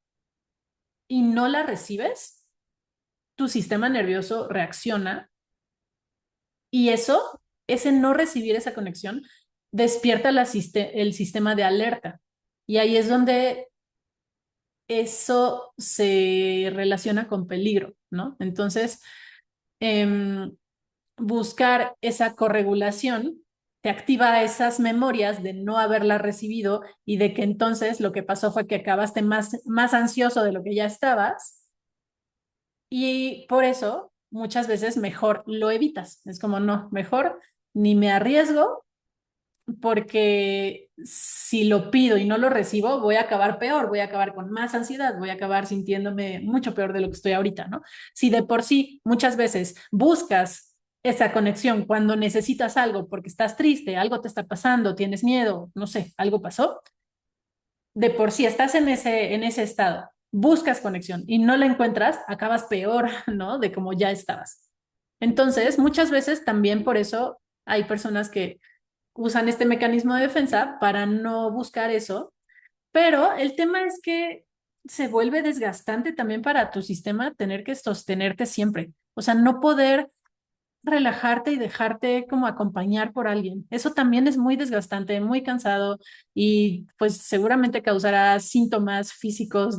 y no la recibes, tu sistema nervioso reacciona y ese no recibir esa conexión, despierta el sistema de alerta. Y ahí es donde eso se relaciona con peligro, ¿no? Entonces, em, buscar esa corregulación te activa esas memorias de no haberla recibido y de que entonces lo que pasó fue que acabaste más ansioso de lo que ya estabas y por eso muchas veces mejor lo evitas. Es como, no, mejor ni me arriesgo porque si lo pido y no lo recibo, voy a acabar peor, voy a acabar con más ansiedad, voy a acabar sintiéndome mucho peor de lo que estoy ahorita, ¿no? Si de por sí muchas veces buscas esa conexión cuando necesitas algo porque estás triste, algo te está pasando, tienes miedo, no sé, algo pasó, de por sí estás en ese estado, buscas conexión y no la encuentras, acabas peor, ¿no? De como ya estabas. Entonces, muchas veces también por eso hay personas que usan este mecanismo de defensa para no buscar eso, pero el tema es que se vuelve desgastante también para tu sistema tener que sostenerte siempre. O sea, no poder relajarte y dejarte como acompañar por alguien. Eso también es muy desgastante, muy cansado y pues seguramente causará síntomas físicos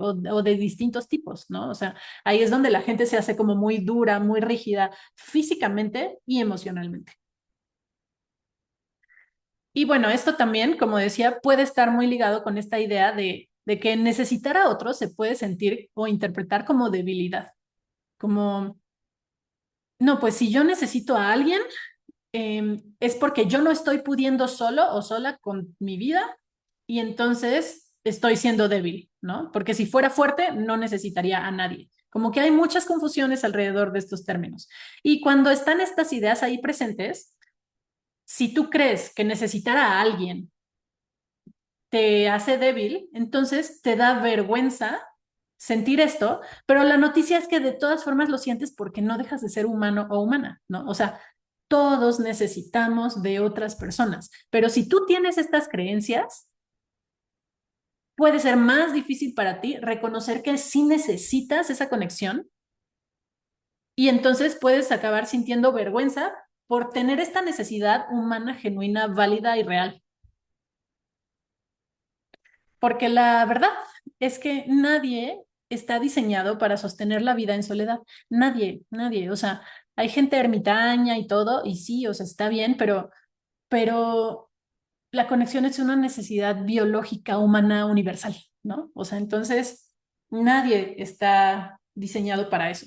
o de distintos tipos, ¿no? O sea, ahí es donde la gente se hace como muy dura, muy rígida físicamente y emocionalmente. Y bueno, esto también, como decía, puede estar muy ligado con esta idea de que necesitar a otros se puede sentir o interpretar como debilidad, como, no, pues si yo necesito a alguien, es porque yo no estoy pudiendo solo o sola con mi vida y entonces estoy siendo débil, ¿no? Porque si fuera fuerte, no necesitaría a nadie. Como que hay muchas confusiones alrededor de estos términos. Y cuando están estas ideas ahí presentes, si tú crees que necesitar a alguien te hace débil, entonces te da vergüenza sentir esto, pero la noticia es que de todas formas lo sientes porque no dejas de ser humano o humana, ¿no? O sea, todos necesitamos de otras personas, pero si tú tienes estas creencias, puede ser más difícil para ti reconocer que sí necesitas esa conexión y entonces puedes acabar sintiendo vergüenza por tener esta necesidad humana, genuina, válida y real. Porque la verdad es que nadie está diseñado para sostener la vida en soledad. Nadie, nadie. O sea, hay gente ermitaña y todo, y sí, o sea, está bien, pero la conexión es una necesidad biológica, humana, universal, ¿no? O sea, entonces nadie está diseñado para eso.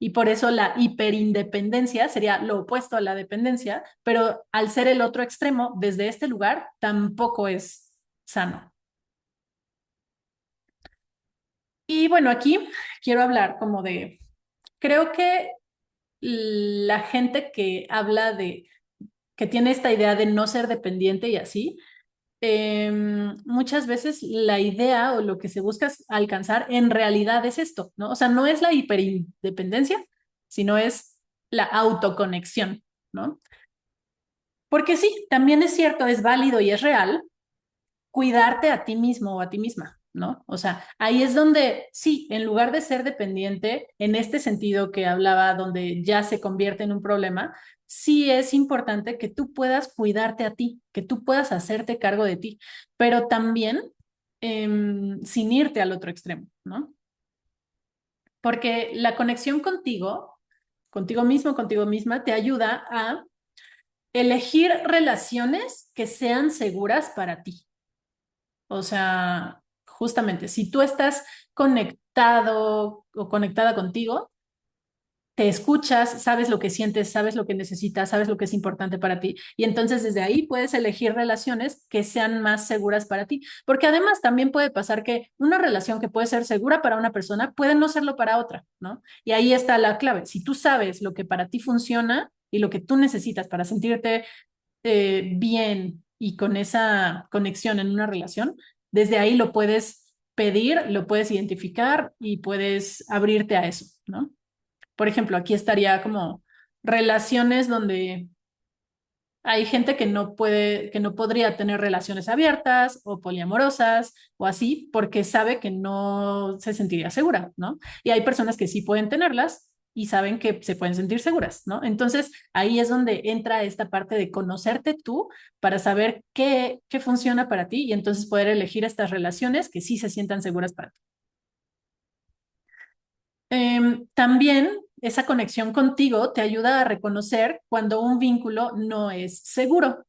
Y por eso la hiperindependencia sería lo opuesto a la dependencia, pero al ser el otro extremo, desde este lugar, tampoco es sano. Y bueno, aquí quiero hablar como de, creo que la gente que habla de, que tiene esta idea de no ser dependiente y así, muchas veces la idea o lo que se busca alcanzar en realidad es esto, ¿no? O sea, no es la hiperindependencia, sino es la autoconexión, ¿no? Porque sí, también es cierto, es válido y es real cuidarte a ti mismo o a ti misma, ¿no? O sea, ahí es donde, sí, en lugar de ser dependiente, en este sentido que hablaba, donde ya se convierte en un problema, sí es importante que tú puedas cuidarte a ti, que tú puedas hacerte cargo de ti, pero también sin irte al otro extremo, ¿no? Porque la conexión contigo, contigo mismo, contigo misma, te ayuda a elegir relaciones que sean seguras para ti. O sea, justamente, si tú estás conectado o conectada contigo, te escuchas, sabes lo que sientes, sabes lo que necesitas, sabes lo que es importante para ti. Y entonces desde ahí puedes elegir relaciones que sean más seguras para ti. Porque además también puede pasar que una relación que puede ser segura para una persona puede no serlo para otra, ¿no? Y ahí está la clave. Si tú sabes lo que para ti funciona y lo que tú necesitas para sentirte bien y con esa conexión en una relación, desde ahí lo puedes pedir, lo puedes identificar y puedes abrirte a eso, ¿no? Por ejemplo, aquí estaría como relaciones donde hay gente que no puede, que no podría tener relaciones abiertas o poliamorosas o así porque sabe que no se sentiría segura, ¿no? Y hay personas que sí pueden tenerlas y saben que se pueden sentir seguras, ¿no? Entonces ahí es donde entra esta parte de conocerte tú para saber qué funciona para ti y entonces poder elegir estas relaciones que sí se sientan seguras para ti. También esa conexión contigo te ayuda a reconocer cuando un vínculo no es seguro,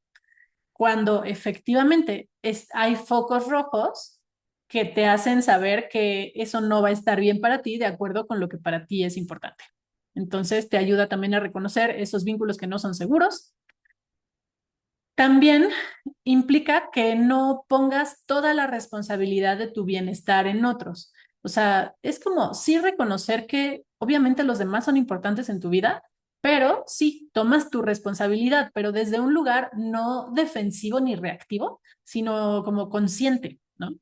cuando efectivamente hay focos rojos que te hacen saber que eso no va a estar bien para ti de acuerdo con lo que para ti es importante. Entonces te ayuda también a reconocer esos vínculos que no son seguros. También implica que no pongas toda la responsabilidad de tu bienestar en otros. O sea, es como sí reconocer que obviamente los demás son importantes en tu vida, pero sí, tomas tu responsabilidad, pero desde un lugar no defensivo ni reactivo, sino como consciente, ¿no?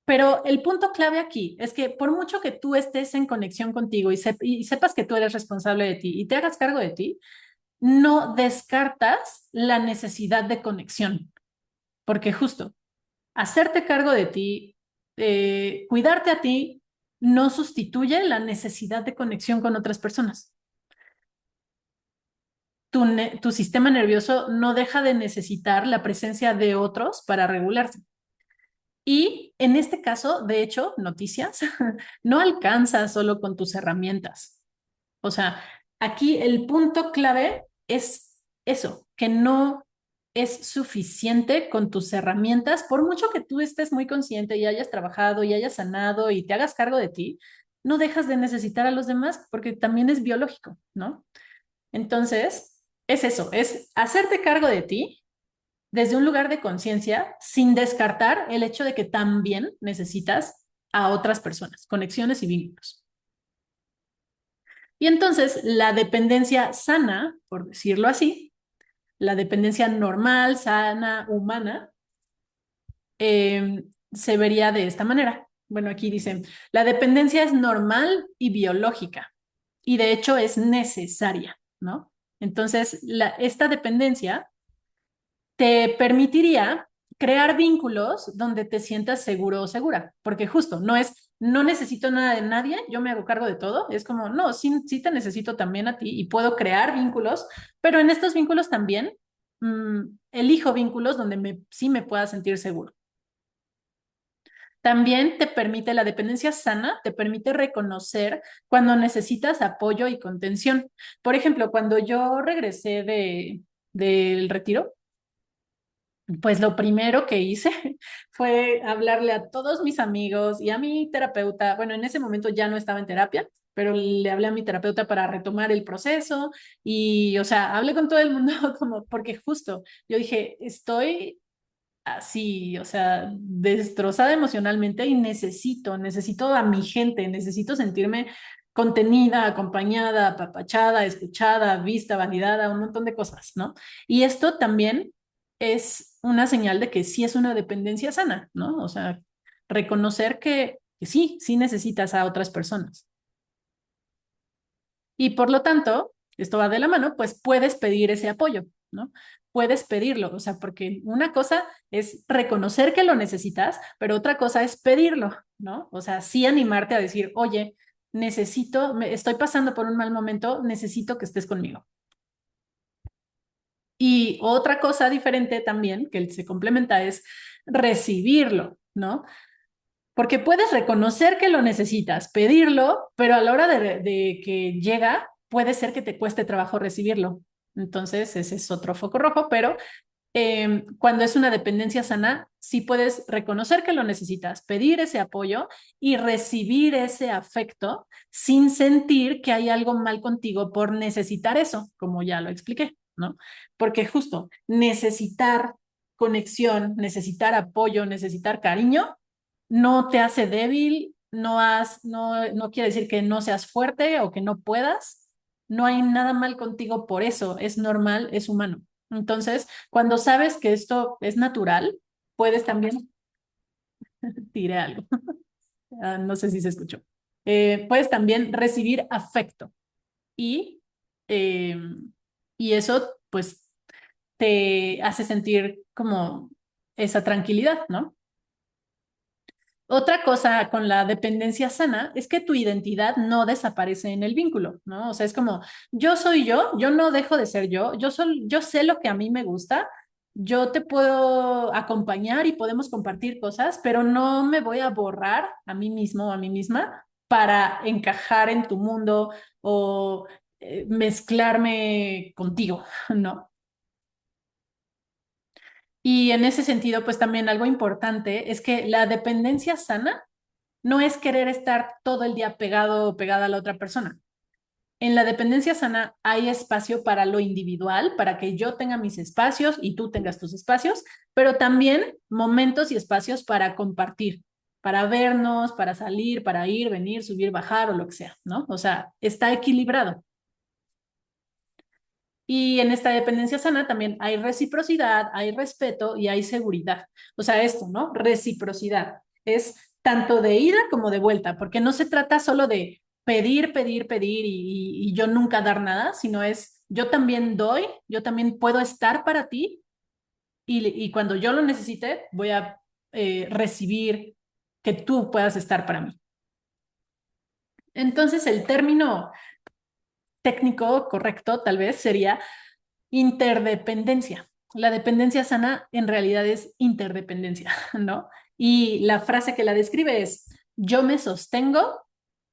Pero el punto clave aquí es que por mucho que tú estés en conexión contigo y sepas que tú eres responsable de ti y te hagas cargo de ti, no descartas la necesidad de conexión, porque justo hacerte cargo de ti, cuidarte a ti, no sustituye la necesidad de conexión con otras personas. tu sistema nervioso no deja de necesitar la presencia de otros para regularse. Y en este caso, de hecho, noticias, no alcanza solo con tus herramientas. O sea, aquí el punto clave es eso, que no es suficiente con tus herramientas, por mucho que tú estés muy consciente y hayas trabajado y hayas sanado y te hagas cargo de ti, no dejas de necesitar a los demás porque también es biológico, ¿no? Entonces, es eso, es hacerte cargo de ti desde un lugar de conciencia sin descartar el hecho de que también necesitas a otras personas, conexiones y vínculos. Y entonces la dependencia sana, por decirlo así, la dependencia normal, sana, humana, se vería de esta manera. Bueno, aquí dicen, la dependencia es normal y biológica y de hecho es necesaria, ¿no? Entonces, esta dependencia te permitiría crear vínculos donde te sientas seguro o segura, porque justo no necesito nada de nadie, yo me hago cargo de todo, es como, no, sí te necesito también a ti y puedo crear vínculos, pero en estos vínculos también elijo vínculos donde sí me pueda sentir seguro. También te permite, la dependencia sana, te permite reconocer cuando necesitas apoyo y contención. Por ejemplo, cuando yo regresé del retiro, pues lo primero que hice fue hablarle a todos mis amigos y a mi terapeuta. Bueno, en ese momento ya no estaba en terapia, pero le hablé a mi terapeuta para retomar el proceso y, o sea, hablé con todo el mundo como porque justo yo dije, estoy así, o sea, destrozada emocionalmente y necesito a mi gente, necesito sentirme contenida, acompañada, apapachada, escuchada, vista, validada, un montón de cosas, ¿no? Y esto también es una señal de que sí es una dependencia sana, ¿no? O sea, reconocer que sí necesitas a otras personas. Y por lo tanto, esto va de la mano, pues puedes pedir ese apoyo, ¿no? Puedes pedirlo, o sea, porque una cosa es reconocer que lo necesitas, pero otra cosa es pedirlo, ¿no? O sea, sí animarte a decir, oye, estoy pasando por un mal momento, necesito que estés conmigo. Y otra cosa diferente también que se complementa es recibirlo, ¿no? Porque puedes reconocer que lo necesitas, pedirlo, pero a la hora de que llega, puede ser que te cueste trabajo recibirlo. Entonces, ese es otro foco rojo, pero cuando es una dependencia sana, sí puedes reconocer que lo necesitas, pedir ese apoyo y recibir ese afecto sin sentir que hay algo mal contigo por necesitar eso, como ya lo expliqué, ¿no? Porque justo necesitar conexión, necesitar apoyo, necesitar cariño, no te hace débil, no quiere decir que no seas fuerte o que no puedas. No hay nada mal contigo por eso, es normal, es humano. Entonces, cuando sabes que esto es natural, puedes también, diré algo, no sé si se escuchó, puedes también recibir afecto y, eh, y eso pues te hace sentir como esa tranquilidad, ¿no? Otra cosa con la dependencia sana es que tu identidad no desaparece en el vínculo, ¿no? O sea, es como, yo soy yo no dejo de ser yo sé lo que a mí me gusta, yo te puedo acompañar y podemos compartir cosas, pero no me voy a borrar a mí mismo o a mí misma para encajar en tu mundo o mezclarme contigo, ¿no? Y en ese sentido, pues también algo importante es que la dependencia sana no es querer estar todo el día pegado o pegada a la otra persona. En la dependencia sana hay espacio para lo individual, para que yo tenga mis espacios y tú tengas tus espacios, pero también momentos y espacios para compartir, para vernos, para salir, para ir, venir, subir, bajar o lo que sea, ¿no? O sea, está equilibrado. Y en esta dependencia sana también hay reciprocidad, hay respeto y hay seguridad. O sea, esto, ¿no? Reciprocidad. Es tanto de ida como de vuelta, porque no se trata solo de pedir y yo nunca dar nada, sino es yo también doy, yo también puedo estar para ti y cuando yo lo necesite voy a recibir que tú puedas estar para mí. Entonces, el término técnico correcto tal vez sería Interdependencia. La dependencia sana en realidad es interdependencia, ¿no? Y la frase que la describe es, yo me sostengo,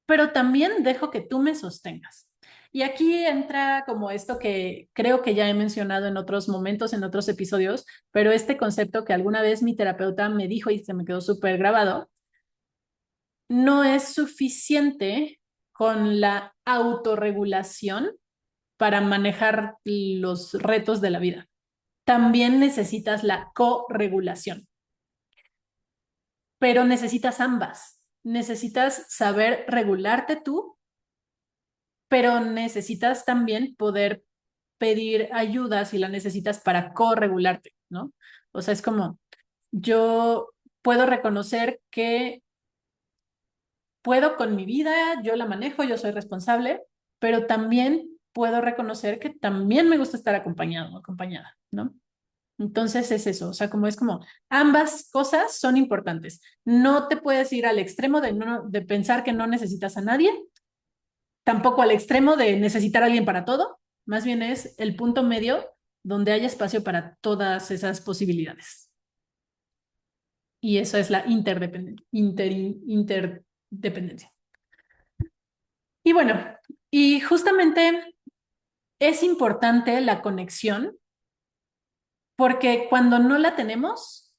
pero también dejo que tú me sostengas. Y aquí entra como esto que creo que ya he mencionado en otros momentos, en otros episodios, pero este concepto que alguna vez mi terapeuta me dijo y se me quedó súper grabado, no es suficiente con la autorregulación para manejar los retos de la vida. También necesitas la corregulación, pero necesitas ambas. Necesitas saber regularte tú, pero necesitas también poder pedir ayuda si la necesitas para corregularte, ¿no? O sea, es como yo puedo reconocer que puedo con mi vida, yo la manejo, yo soy responsable, pero también puedo reconocer que también me gusta estar acompañado o acompañada, ¿no? Entonces es eso, o sea, como es como ambas cosas son importantes. No te puedes ir al extremo de, no, de pensar que no necesitas a nadie, tampoco al extremo de necesitar a alguien para todo, más bien es el punto medio donde haya espacio para todas esas posibilidades. Y eso es la interdependencia. Y bueno, y justamente es importante la conexión porque cuando no la tenemos,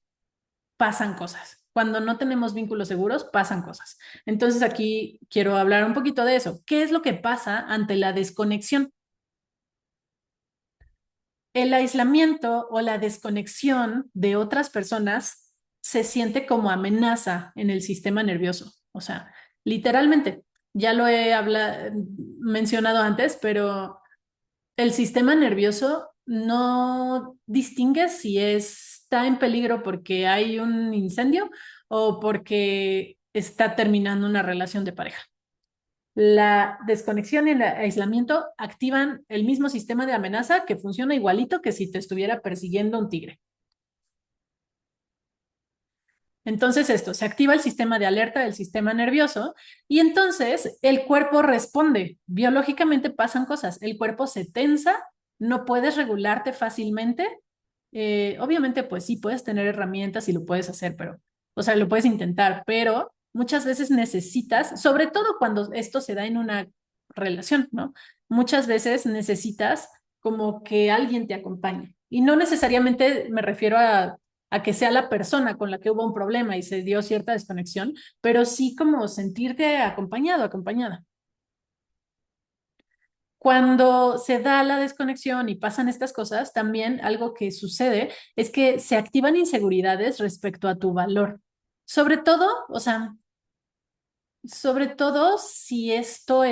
pasan cosas. Cuando no tenemos vínculos seguros, pasan cosas. Entonces aquí quiero hablar un poquito de eso. ¿Qué es lo que pasa ante la desconexión? El aislamiento o la desconexión de otras personas se siente como amenaza en el sistema nervioso. O sea, literalmente, ya lo he mencionado antes, pero el sistema nervioso no distingue si está en peligro porque hay un incendio o porque está terminando una relación de pareja. La desconexión y el aislamiento activan el mismo sistema de amenaza que funciona igualito que si te estuviera persiguiendo un tigre. Entonces esto, se activa el sistema de alerta del sistema nervioso y entonces el cuerpo responde. Biológicamente pasan cosas, el cuerpo se tensa, no puedes regularte fácilmente. Obviamente, pues sí, puedes tener herramientas y lo puedes hacer, pero, o sea, lo puedes intentar, pero muchas veces necesitas, sobre todo cuando esto se da en una relación, ¿no? Muchas veces necesitas como que alguien te acompañe. Y no necesariamente me refiero a que sea la persona con la que hubo un problema y se dio cierta desconexión, pero sí como sentirte acompañado, acompañada. Cuando se da la desconexión y pasan estas cosas, también algo que sucede es que se activan inseguridades respecto a tu valor. Sobre todo, o sea, sobre todo si esto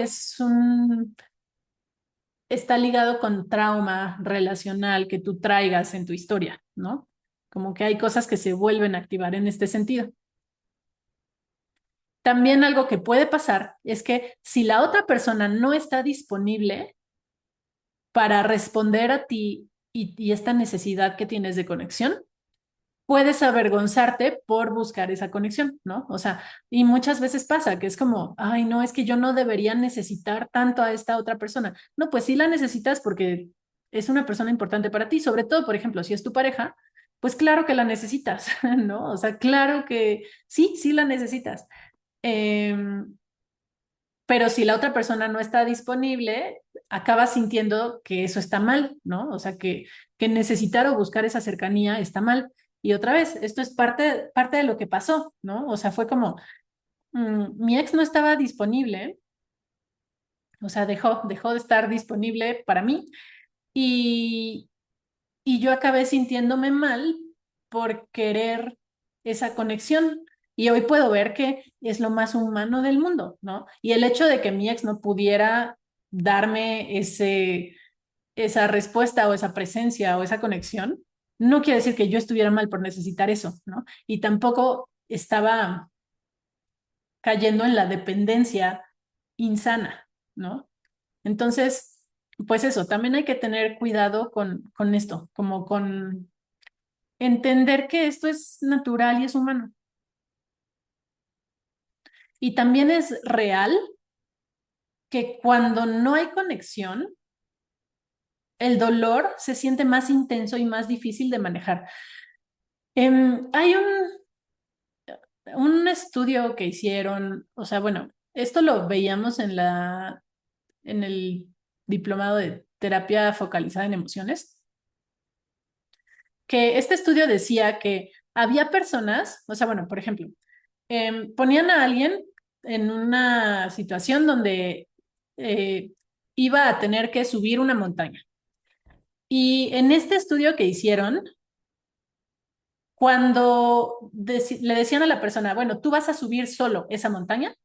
está ligado con trauma relacional que tú traigas en tu historia, ¿no? Como que hay cosas que se vuelven a activar en este sentido. También algo que puede pasar es que si la otra persona no está disponible para responder a ti y esta necesidad que tienes de conexión, puedes avergonzarte por buscar esa conexión, ¿no? O sea, y muchas veces pasa que es como, ay, no, es que yo no debería necesitar tanto a esta otra persona. No, pues sí la necesitas porque es una persona importante para ti, sobre todo, por ejemplo, si es tu pareja, pues claro que la necesitas, ¿no? O sea, claro que sí, sí la necesitas. Em, pero si la otra persona no está disponible, acabas sintiendo que eso está mal, ¿no? O sea, que necesitar o buscar esa cercanía está mal. Y otra vez, esto es parte de lo que pasó, ¿no? O sea, fue como, mi ex no estaba disponible, o sea, dejó de estar disponible para mí y, y yo acabé sintiéndome mal por querer esa conexión. Y hoy puedo ver que es lo más humano del mundo, ¿no? Y el hecho de que mi ex no pudiera darme esa respuesta o esa presencia o esa conexión, no quiere decir que yo estuviera mal por necesitar eso, ¿no? Y tampoco estaba cayendo en la dependencia insana, ¿no? Entonces, pues eso, también hay que tener cuidado con esto, como con entender que esto es natural y es humano. Y también es real que cuando no hay conexión, el dolor se siente más intenso y más difícil de manejar. Hay un estudio que hicieron, o sea, bueno, esto lo veíamos en el diplomado de terapia focalizada en emociones, que este estudio decía que había personas, o sea, bueno, por ejemplo, ponían a alguien en una situación donde eh, iba a tener que subir una montaña. Y en este estudio que hicieron, cuando le decían a la persona, bueno, tú vas a subir solo esa montaña,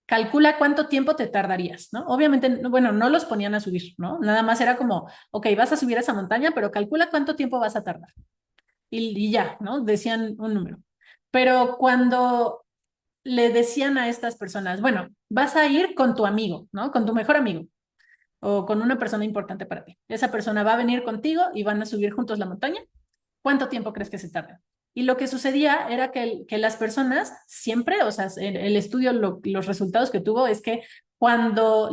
calcula cuánto tiempo te tardarías, ¿no? Obviamente, bueno, no los ponían a subir, ¿no? Nada más era como, ok, vas a subir esa montaña, pero calcula cuánto tiempo vas a tardar. Y ya, ¿no? Decían un número. Pero cuando le decían a estas personas, bueno, vas a ir con tu amigo, ¿no? Con tu mejor amigo o con una persona importante para ti. Esa persona va a venir contigo y van a subir juntos la montaña. ¿Cuánto tiempo crees que se tarda? Y lo que sucedía era que las personas siempre, o sea, el estudio, los resultados que tuvo es que cuando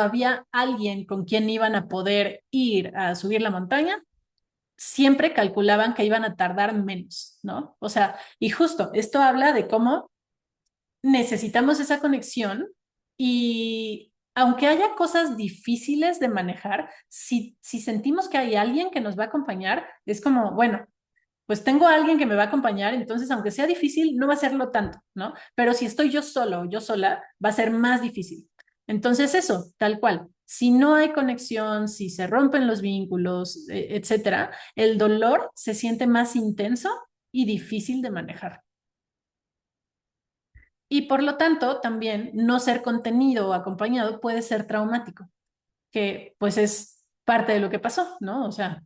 había alguien con quien iban a poder ir a subir la montaña, siempre calculaban que iban a tardar menos, ¿no? O sea, y justo esto habla de cómo necesitamos esa conexión y aunque haya cosas difíciles de manejar, si sentimos que hay alguien que nos va a acompañar, es como, bueno, pues tengo a alguien que me va a acompañar, entonces aunque sea difícil, no va a serlo tanto, ¿no? Pero si estoy yo solo o yo sola, va a ser más difícil. Entonces eso, tal cual. Si no hay conexión, si se rompen los vínculos, etcétera, el dolor se siente más intenso y difícil de manejar. Y por lo tanto, también no ser contenido o acompañado puede ser traumático, que pues es parte de lo que pasó, ¿no? O sea,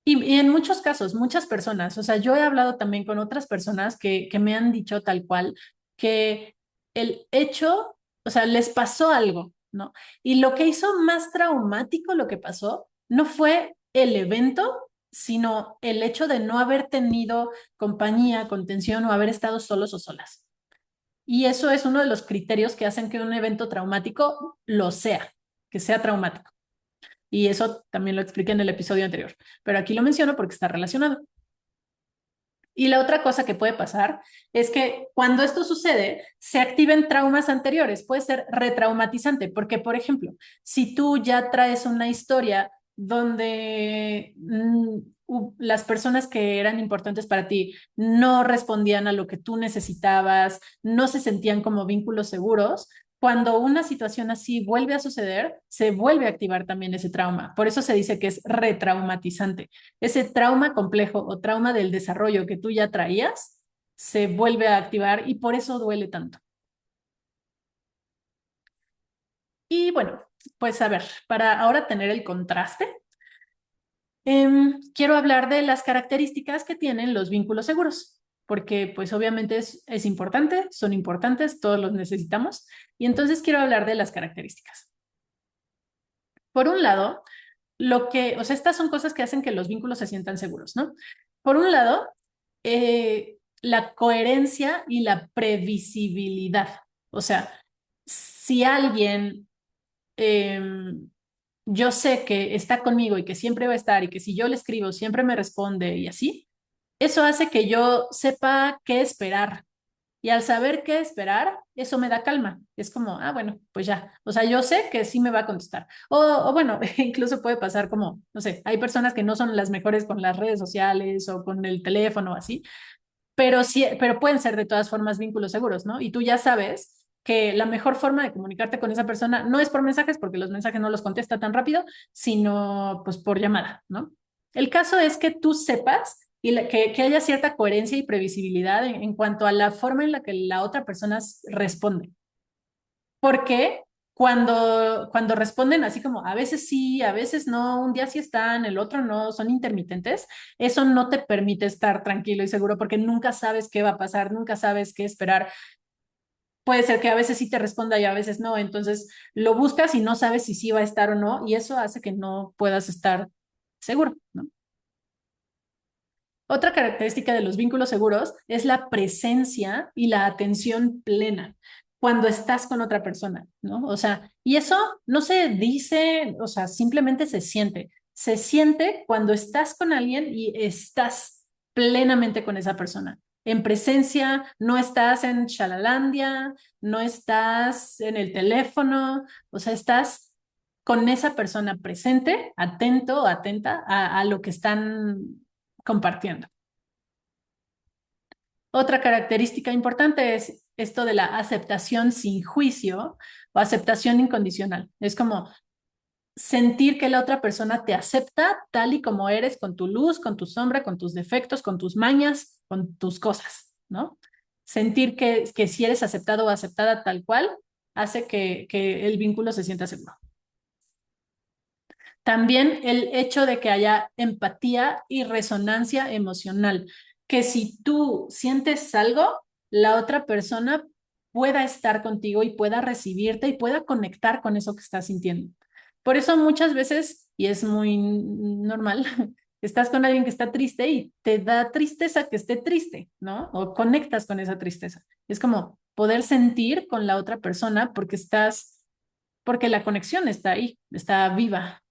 y en muchos casos, muchas personas, o sea, yo he hablado también con otras personas que me han dicho tal cual que el hecho, o sea, les pasó algo, ¿no? Y lo que hizo más traumático lo que pasó no fue el evento, sino el hecho de no haber tenido compañía, contención o haber estado solos o solas. Y eso es uno de los criterios que hacen que un evento traumático lo sea, que sea traumático. Y eso también lo expliqué en el episodio anterior, pero aquí lo menciono porque está relacionado. Y la otra cosa que puede pasar es que cuando esto sucede, se activen traumas anteriores. Puede ser retraumatizante, porque, por ejemplo, si tú ya traes una historia donde las personas que eran importantes para ti no respondían a lo que tú necesitabas, no se sentían como vínculos seguros, cuando una situación así vuelve a suceder, se vuelve a activar también ese trauma. Por eso se dice que es retraumatizante. Ese trauma complejo o trauma del desarrollo que tú ya traías se vuelve a activar y por eso duele tanto. Y bueno, pues a ver, para ahora tener el contraste, quiero hablar de las características que tienen los vínculos seguros, porque pues obviamente es importante, son importantes, todos los necesitamos, y entonces quiero hablar de las características. Por un lado, o sea, estas son cosas que hacen que los vínculos se sientan seguros, ¿no? Por un lado, la coherencia y la previsibilidad. O sea, si alguien, eh, yo sé que está conmigo y que siempre va a estar y que si yo le escribo siempre me responde y así, eso hace que yo sepa qué esperar. Y al saber qué esperar, eso me da calma. Es como, ah, bueno, pues ya. O sea, yo sé que sí me va a contestar. O bueno, incluso puede pasar como, no sé, hay personas que no son las mejores con las redes sociales o con el teléfono o así, pero sí, pero pueden ser de todas formas vínculos seguros, ¿no? Y tú ya sabes que la mejor forma de comunicarte con esa persona no es por mensajes, porque los mensajes no los contesta tan rápido, sino pues por llamada, ¿no? El caso es que tú sepas y que haya cierta coherencia y previsibilidad en cuanto a la forma en la que la otra persona responde. Porque cuando responden así como a veces sí, a veces no, un día sí están, el otro no, son intermitentes, eso no te permite estar tranquilo y seguro porque nunca sabes qué va a pasar, nunca sabes qué esperar. Puede ser que a veces sí te responda y a veces no, entonces lo buscas y no sabes si sí va a estar o no y eso hace que no puedas estar seguro, ¿no? Otra característica de los vínculos seguros es la presencia y la atención plena cuando estás con otra persona, ¿no? O sea, y eso no se dice, o sea, simplemente se siente. se siente cuando estás con alguien y estás plenamente con esa persona. En presencia, no estás en Shalalandia, no estás en el teléfono, o sea, estás con esa persona presente, atento, atenta a lo que están compartiendo. Otra característica importante es esto de la aceptación sin juicio o aceptación incondicional. Es como sentir que la otra persona te acepta tal y como eres, con tu luz, con tu sombra, con tus defectos, con tus mañas, con tus cosas, ¿no? Sentir que si eres aceptado o aceptada tal cual, hace que el vínculo se sienta seguro. También el hecho de que haya empatía y resonancia emocional, que si tú sientes algo, la otra persona pueda estar contigo y pueda recibirte y pueda conectar con eso que estás sintiendo. Por eso muchas veces, y es muy normal, estás con alguien que está triste y te da tristeza que esté triste, ¿no? O conectas con esa tristeza. Es como poder sentir con la otra persona porque la conexión está ahí, está viva.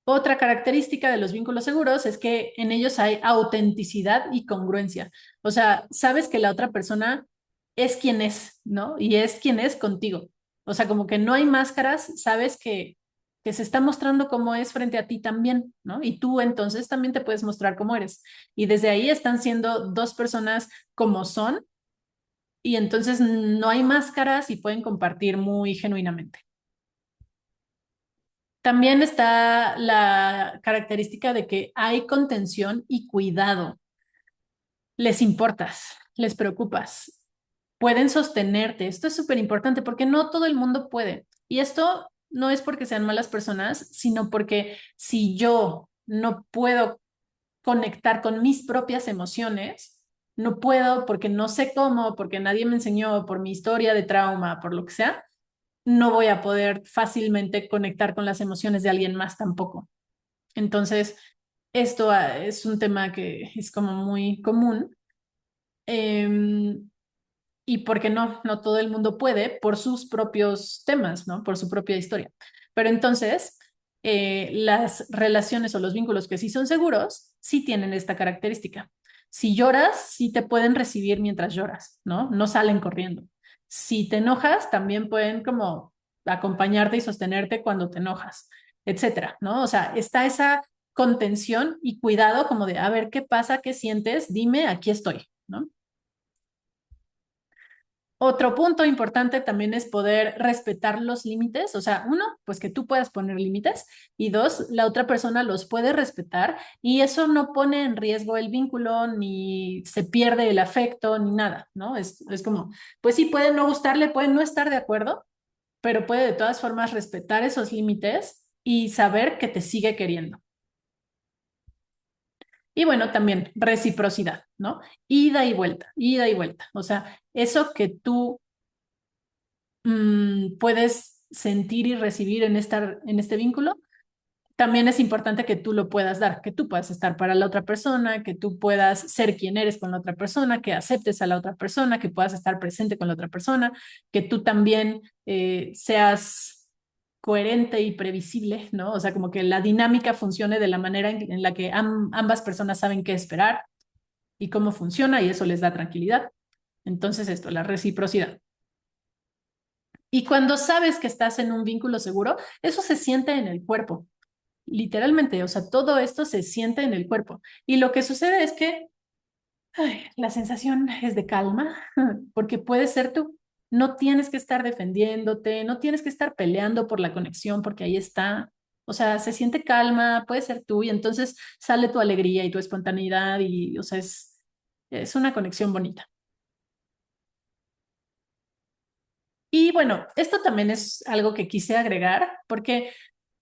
Otra característica de los vínculos seguros es que en ellos hay autenticidad y congruencia. O sea, sabes que la otra persona es quien es, ¿no? Y es quien es contigo. O sea, como que no hay máscaras, sabes que se está mostrando cómo es frente a ti también, ¿no? Y tú entonces también te puedes mostrar cómo eres. Y desde ahí están siendo dos personas como son y entonces no hay máscaras y pueden compartir muy genuinamente. También está la característica de que hay contención y cuidado. Les importas, les preocupas, pueden sostenerte. Esto es súper importante porque no todo el mundo puede. Y esto no es porque sean malas personas, sino porque si yo no puedo conectar con mis propias emociones, no puedo porque no sé cómo, porque nadie me enseñó, por mi historia de trauma, por lo que sea, no voy a poder fácilmente conectar con las emociones de alguien más tampoco. Entonces, esto es un tema que es como muy común. eh, y porque no todo el mundo puede por sus propios temas, ¿no? Por su propia historia. Pero entonces, las relaciones o los vínculos que sí son seguros, sí tienen esta característica. Si lloras, sí te pueden recibir mientras lloras, ¿no? No salen corriendo. Si te enojas, también pueden como acompañarte y sostenerte cuando te enojas, etcétera, ¿no? O sea, está esa contención y cuidado como de, a ver, ¿qué pasa? ¿Qué sientes? Dime, aquí estoy, ¿no? Otro punto importante también es poder respetar los límites, o sea, uno, pues que tú puedas poner límites y dos, la otra persona los puede respetar y eso no pone en riesgo el vínculo ni se pierde el afecto ni nada, ¿no? Es como, pues sí, puede no gustarle, puede no estar de acuerdo, pero puede de todas formas respetar esos límites y saber que te sigue queriendo. Y bueno, también reciprocidad, ¿no? Ida y vuelta, ida y vuelta. O sea, eso que tú puedes sentir y recibir en este vínculo, también es importante que tú lo puedas dar, que tú puedas estar para la otra persona, que tú puedas ser quien eres con la otra persona, que aceptes a la otra persona, que puedas estar presente con la otra persona, que tú también seas coherente y previsible, ¿no? O sea, como que la dinámica funcione de la manera en la que ambas personas saben qué esperar y cómo funciona y eso les da tranquilidad. Entonces, esto, la reciprocidad. Y cuando sabes que estás en un vínculo seguro, eso se siente en el cuerpo, literalmente, o sea, todo esto se siente en el cuerpo. Y lo que sucede es que la sensación es de calma, porque puedes ser tú. No tienes que estar defendiéndote, no tienes que estar peleando por la conexión, porque ahí está. O sea, se siente calma, puedes ser tú y entonces sale tu alegría y tu espontaneidad y, o sea, es una conexión bonita. Y bueno, esto también es algo que quise agregar, porque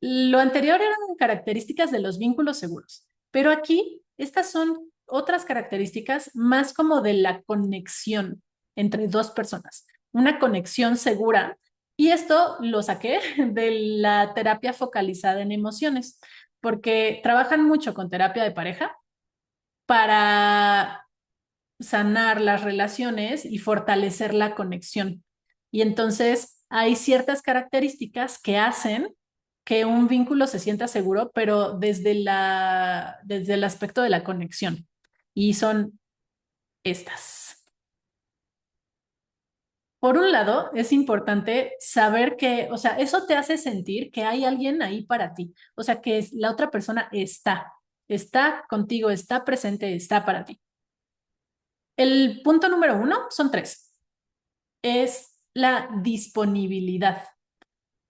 lo anterior eran características de los vínculos seguros, pero aquí estas son otras características más como de la conexión entre dos personas, una conexión segura. Y esto lo saqué de la terapia focalizada en emociones, porque trabajan mucho con terapia de pareja para sanar las relaciones y fortalecer la conexión. Y entonces hay ciertas características que hacen que un vínculo se sienta seguro, pero desde el aspecto de la conexión. Y son estas. Por un lado, es importante saber que, o sea, eso te hace sentir que hay alguien ahí para ti. O sea, que la otra persona está contigo, está presente, está para ti. El punto número uno son tres. Es la disponibilidad.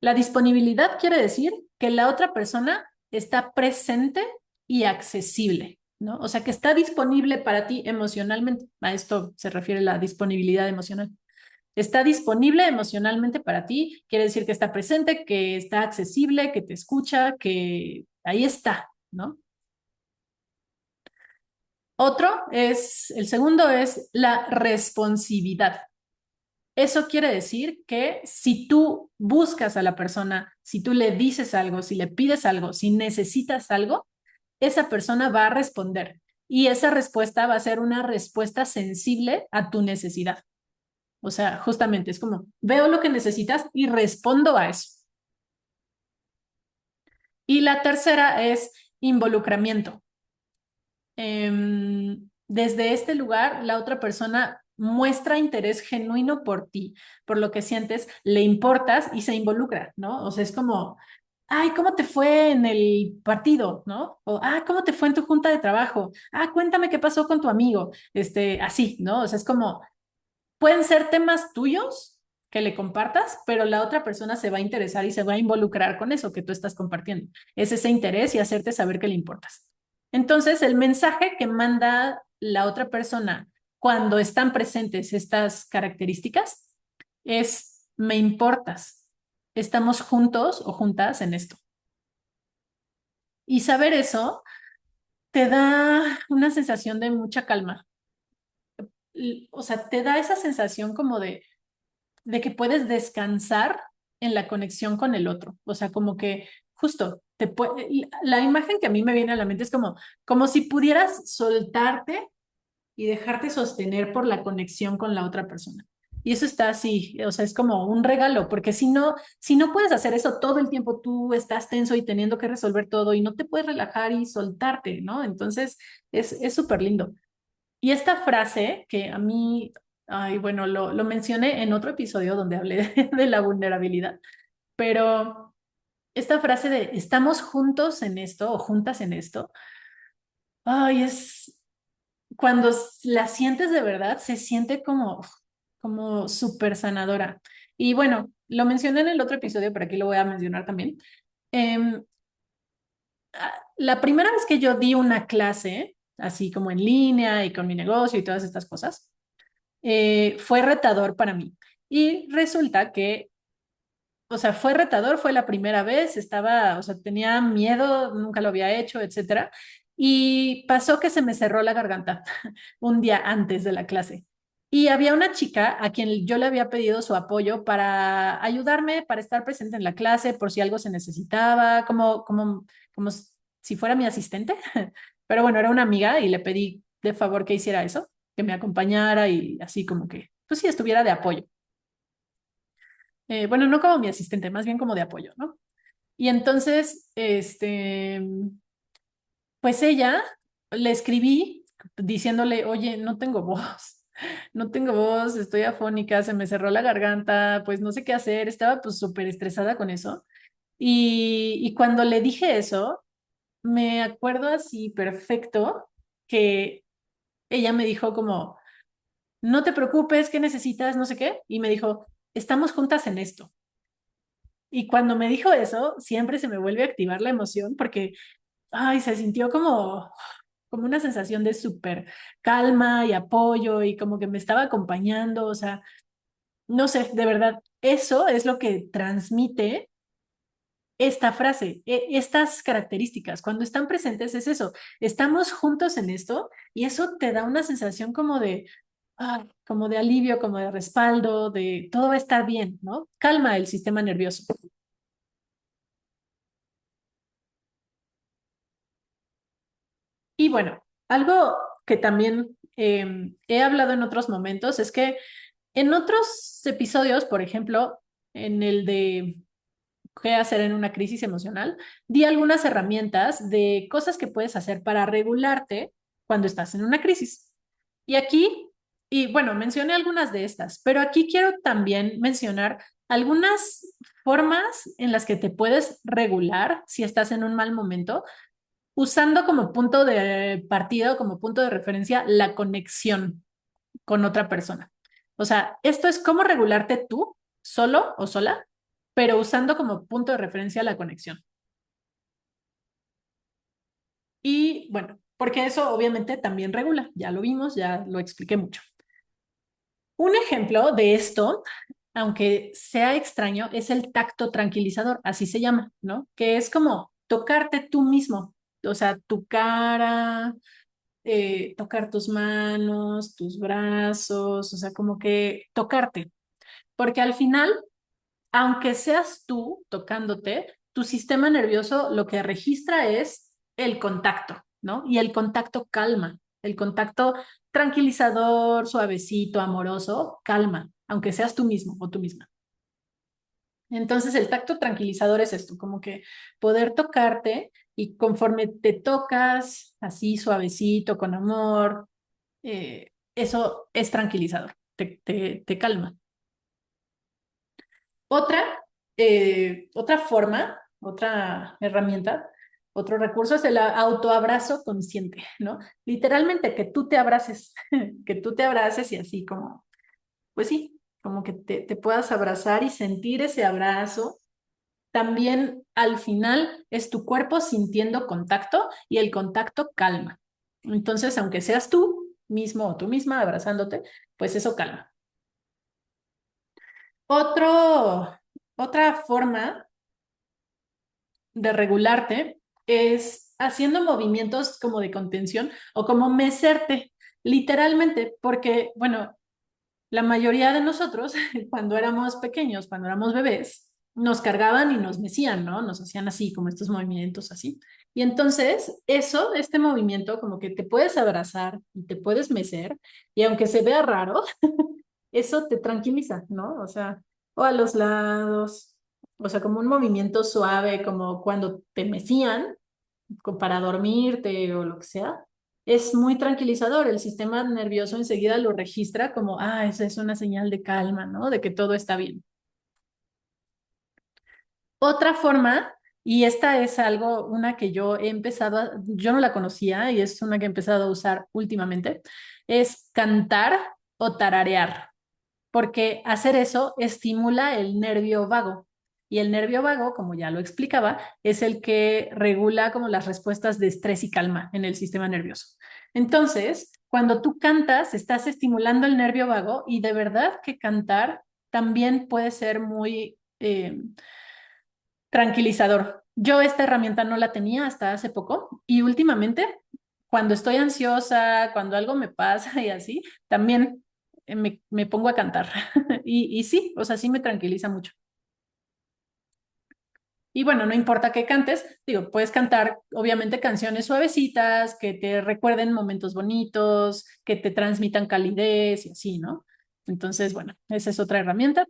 La disponibilidad quiere decir que la otra persona está presente y accesible, ¿no? O sea, que está disponible para ti emocionalmente. A esto se refiere la disponibilidad emocional. Está disponible emocionalmente para ti, quiere decir que está presente, que está accesible, que te escucha, que ahí está, ¿no? El segundo es la responsividad. Eso quiere decir que si tú buscas a la persona, si tú le dices algo, si le pides algo, si necesitas algo, esa persona va a responder y esa respuesta va a ser una respuesta sensible a tu necesidad. O sea, justamente es como, veo lo que necesitas y respondo a eso. Y la tercera es involucramiento. Desde este lugar, la otra persona muestra interés genuino por ti, por lo que sientes, le importas y se involucra, ¿no? O sea, es como, ay, ¿cómo te fue en el partido, ¿no? O, ¿cómo te fue en tu junta de trabajo? Cuéntame qué pasó con tu amigo, así, ¿no? O sea, es como, pueden ser temas tuyos que le compartas, pero la otra persona se va a interesar y se va a involucrar con eso que tú estás compartiendo. Es ese interés y hacerte saber que le importas. Entonces, el mensaje que manda la otra persona cuando están presentes estas características es, me importas, estamos juntos o juntas en esto. Y saber eso te da una sensación de mucha calma. O sea, te da esa sensación como de que puedes descansar en la conexión con el otro. O sea, como que justo la imagen que a mí me viene a la mente es como si pudieras soltarte y dejarte sostener por la conexión con la otra persona. Y eso está así, o sea, es como un regalo, porque si no puedes hacer eso todo el tiempo, tú estás tenso y teniendo que resolver todo y no te puedes relajar y soltarte, ¿no? Entonces, es súper lindo. Y esta frase que a mí, ay, bueno, lo mencioné en otro episodio donde hablé de la vulnerabilidad, pero esta frase de estamos juntos en esto o juntas en esto, ay, cuando la sientes de verdad, se siente como súper sanadora. Y bueno, lo mencioné en el otro episodio, pero aquí lo voy a mencionar también. Em, la primera vez que yo di una clase, así como en línea y con mi negocio y todas estas cosas, fue retador para mí. Y resulta que, o sea, fue retador, fue la primera vez, o sea, tenía miedo, nunca lo había hecho, etcétera. Y pasó que se me cerró la garganta un día antes de la clase. Y había una chica a quien yo le había pedido su apoyo para ayudarme, para estar presente en la clase, por si algo se necesitaba, como si fuera mi asistente. Pero bueno, era una amiga y le pedí de favor que hiciera eso, que me acompañara y así como que, pues sí, estuviera de apoyo. Bueno, no como mi asistente, más bien como de apoyo, ¿no? Y entonces, pues ella le escribí diciéndole, oye, no tengo voz, no tengo voz, estoy afónica, se me cerró la garganta, pues no sé qué hacer, estaba pues súper estresada con eso. Y cuando le dije eso, me acuerdo así perfecto que ella me dijo como, no te preocupes, ¿qué necesitas? No sé qué. Y me dijo, estamos juntas en esto. Y cuando me dijo eso, siempre se me vuelve a activar la emoción porque, ay, se sintió como una sensación de súper calma y apoyo y como que me estaba acompañando, o sea, no sé, de verdad, eso es lo que transmite esta frase, estas características. Cuando están presentes es eso, estamos juntos en esto y eso te da una sensación como de alivio, como de respaldo, de todo va a estar bien, ¿no? Calma el sistema nervioso. Y bueno, algo que también he hablado en otros momentos es que en otros episodios, por ejemplo, en el de qué hacer en una crisis emocional, di algunas herramientas de cosas que puedes hacer para regularte cuando estás en una crisis. Y aquí, y bueno, mencioné algunas de estas, pero aquí quiero también mencionar algunas formas en las que te puedes regular si estás en un mal momento, usando como punto de partida o como punto de referencia la conexión con otra persona. O sea, esto es cómo regularte tú, solo o sola, pero usando como punto de referencia la conexión. Y bueno, porque eso obviamente también regula, ya lo vimos, ya lo expliqué mucho. Un ejemplo de esto, aunque sea extraño, es el tacto tranquilizador, así se llama, ¿no? Que es como tocarte tú mismo, o sea, tu cara, tocar tus manos, tus brazos, o sea, como que tocarte, porque al final, aunque seas tú tocándote, tu sistema nervioso lo que registra es el contacto, ¿no? Y el contacto calma, el contacto tranquilizador, suavecito, amoroso, calma, aunque seas tú mismo o tú misma. Entonces, el tacto tranquilizador es esto, como que poder tocarte y conforme te tocas así suavecito, con amor, eso es tranquilizador, te calma. Otra, otra forma, otra herramienta, otro recurso es el autoabrazo consciente, ¿no? Literalmente que tú te abraces, que tú te abraces y así como, pues sí, como que te puedas abrazar y sentir ese abrazo. También al final es tu cuerpo sintiendo contacto y el contacto calma. Entonces, aunque seas tú mismo o tú misma abrazándote, pues eso calma. Otro, otra forma de regularte es haciendo movimientos como de contención o como mecerte, literalmente, porque, bueno, la mayoría de nosotros, cuando éramos pequeños, cuando éramos bebés, nos cargaban y nos mecían, ¿no? Nos hacían así, como estos movimientos así. Y entonces, eso, este movimiento, como que te puedes abrazar y te puedes mecer, y aunque se vea raro, eso te tranquiliza, ¿no? O sea, o a los lados, o sea, como un movimiento suave, como cuando te mecían, para dormirte o lo que sea, es muy tranquilizador. El sistema nervioso enseguida lo registra como, ah, esa es una señal de calma, ¿no? De que todo está bien. Otra forma, y esta es algo, una que yo he empezado, yo no la conocía y es una que he empezado a usar últimamente, es cantar o tararear, porque hacer eso estimula el nervio vago. Y el nervio vago, como ya lo explicaba, es el que regula como las respuestas de estrés y calma en el sistema nervioso. Entonces, cuando tú cantas, estás estimulando el nervio vago y de verdad que cantar también puede ser muy tranquilizador. Yo esta herramienta no la tenía hasta hace poco y últimamente, cuando estoy ansiosa, cuando algo me pasa y así, también me pongo a cantar. Y sí, o sea, sí me tranquiliza mucho. Y bueno, no importa qué cantes, digo, puedes cantar obviamente canciones suavecitas, que te recuerden momentos bonitos, que te transmitan calidez y así, ¿no? Entonces, bueno, esa es otra herramienta.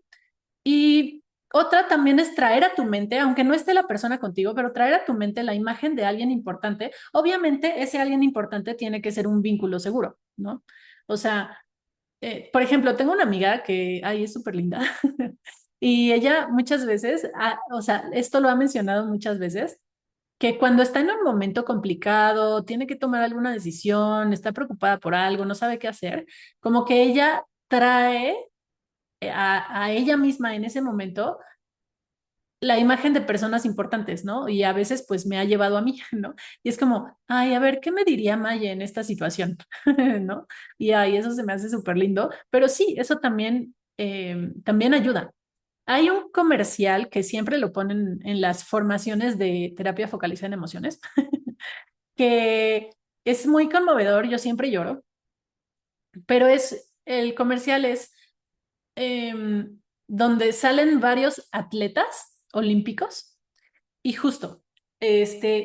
Y otra también es traer a tu mente, aunque no esté la persona contigo, pero traer a tu mente la imagen de alguien importante. Obviamente, ese alguien importante tiene que ser un vínculo seguro, ¿no? O sea, por ejemplo, tengo una amiga que, ay, es súper linda. Y ella muchas veces, o sea, esto lo ha mencionado muchas veces, que cuando está en un momento complicado, tiene que tomar alguna decisión, está preocupada por algo, no sabe qué hacer, como que ella trae a ella misma en ese momento la imagen de personas importantes, ¿no? Y a veces pues me ha llevado a mí, ¿no? Y es como, ay, a ver, ¿qué me diría Maya en esta situación? ¿No? Y ay, eso se me hace súper lindo, pero sí, eso también, también ayuda. Hay un comercial que siempre lo ponen en las formaciones de terapia focalizada en emociones, que es muy conmovedor, yo siempre lloro, pero el comercial es donde salen varios atletas olímpicos y justo,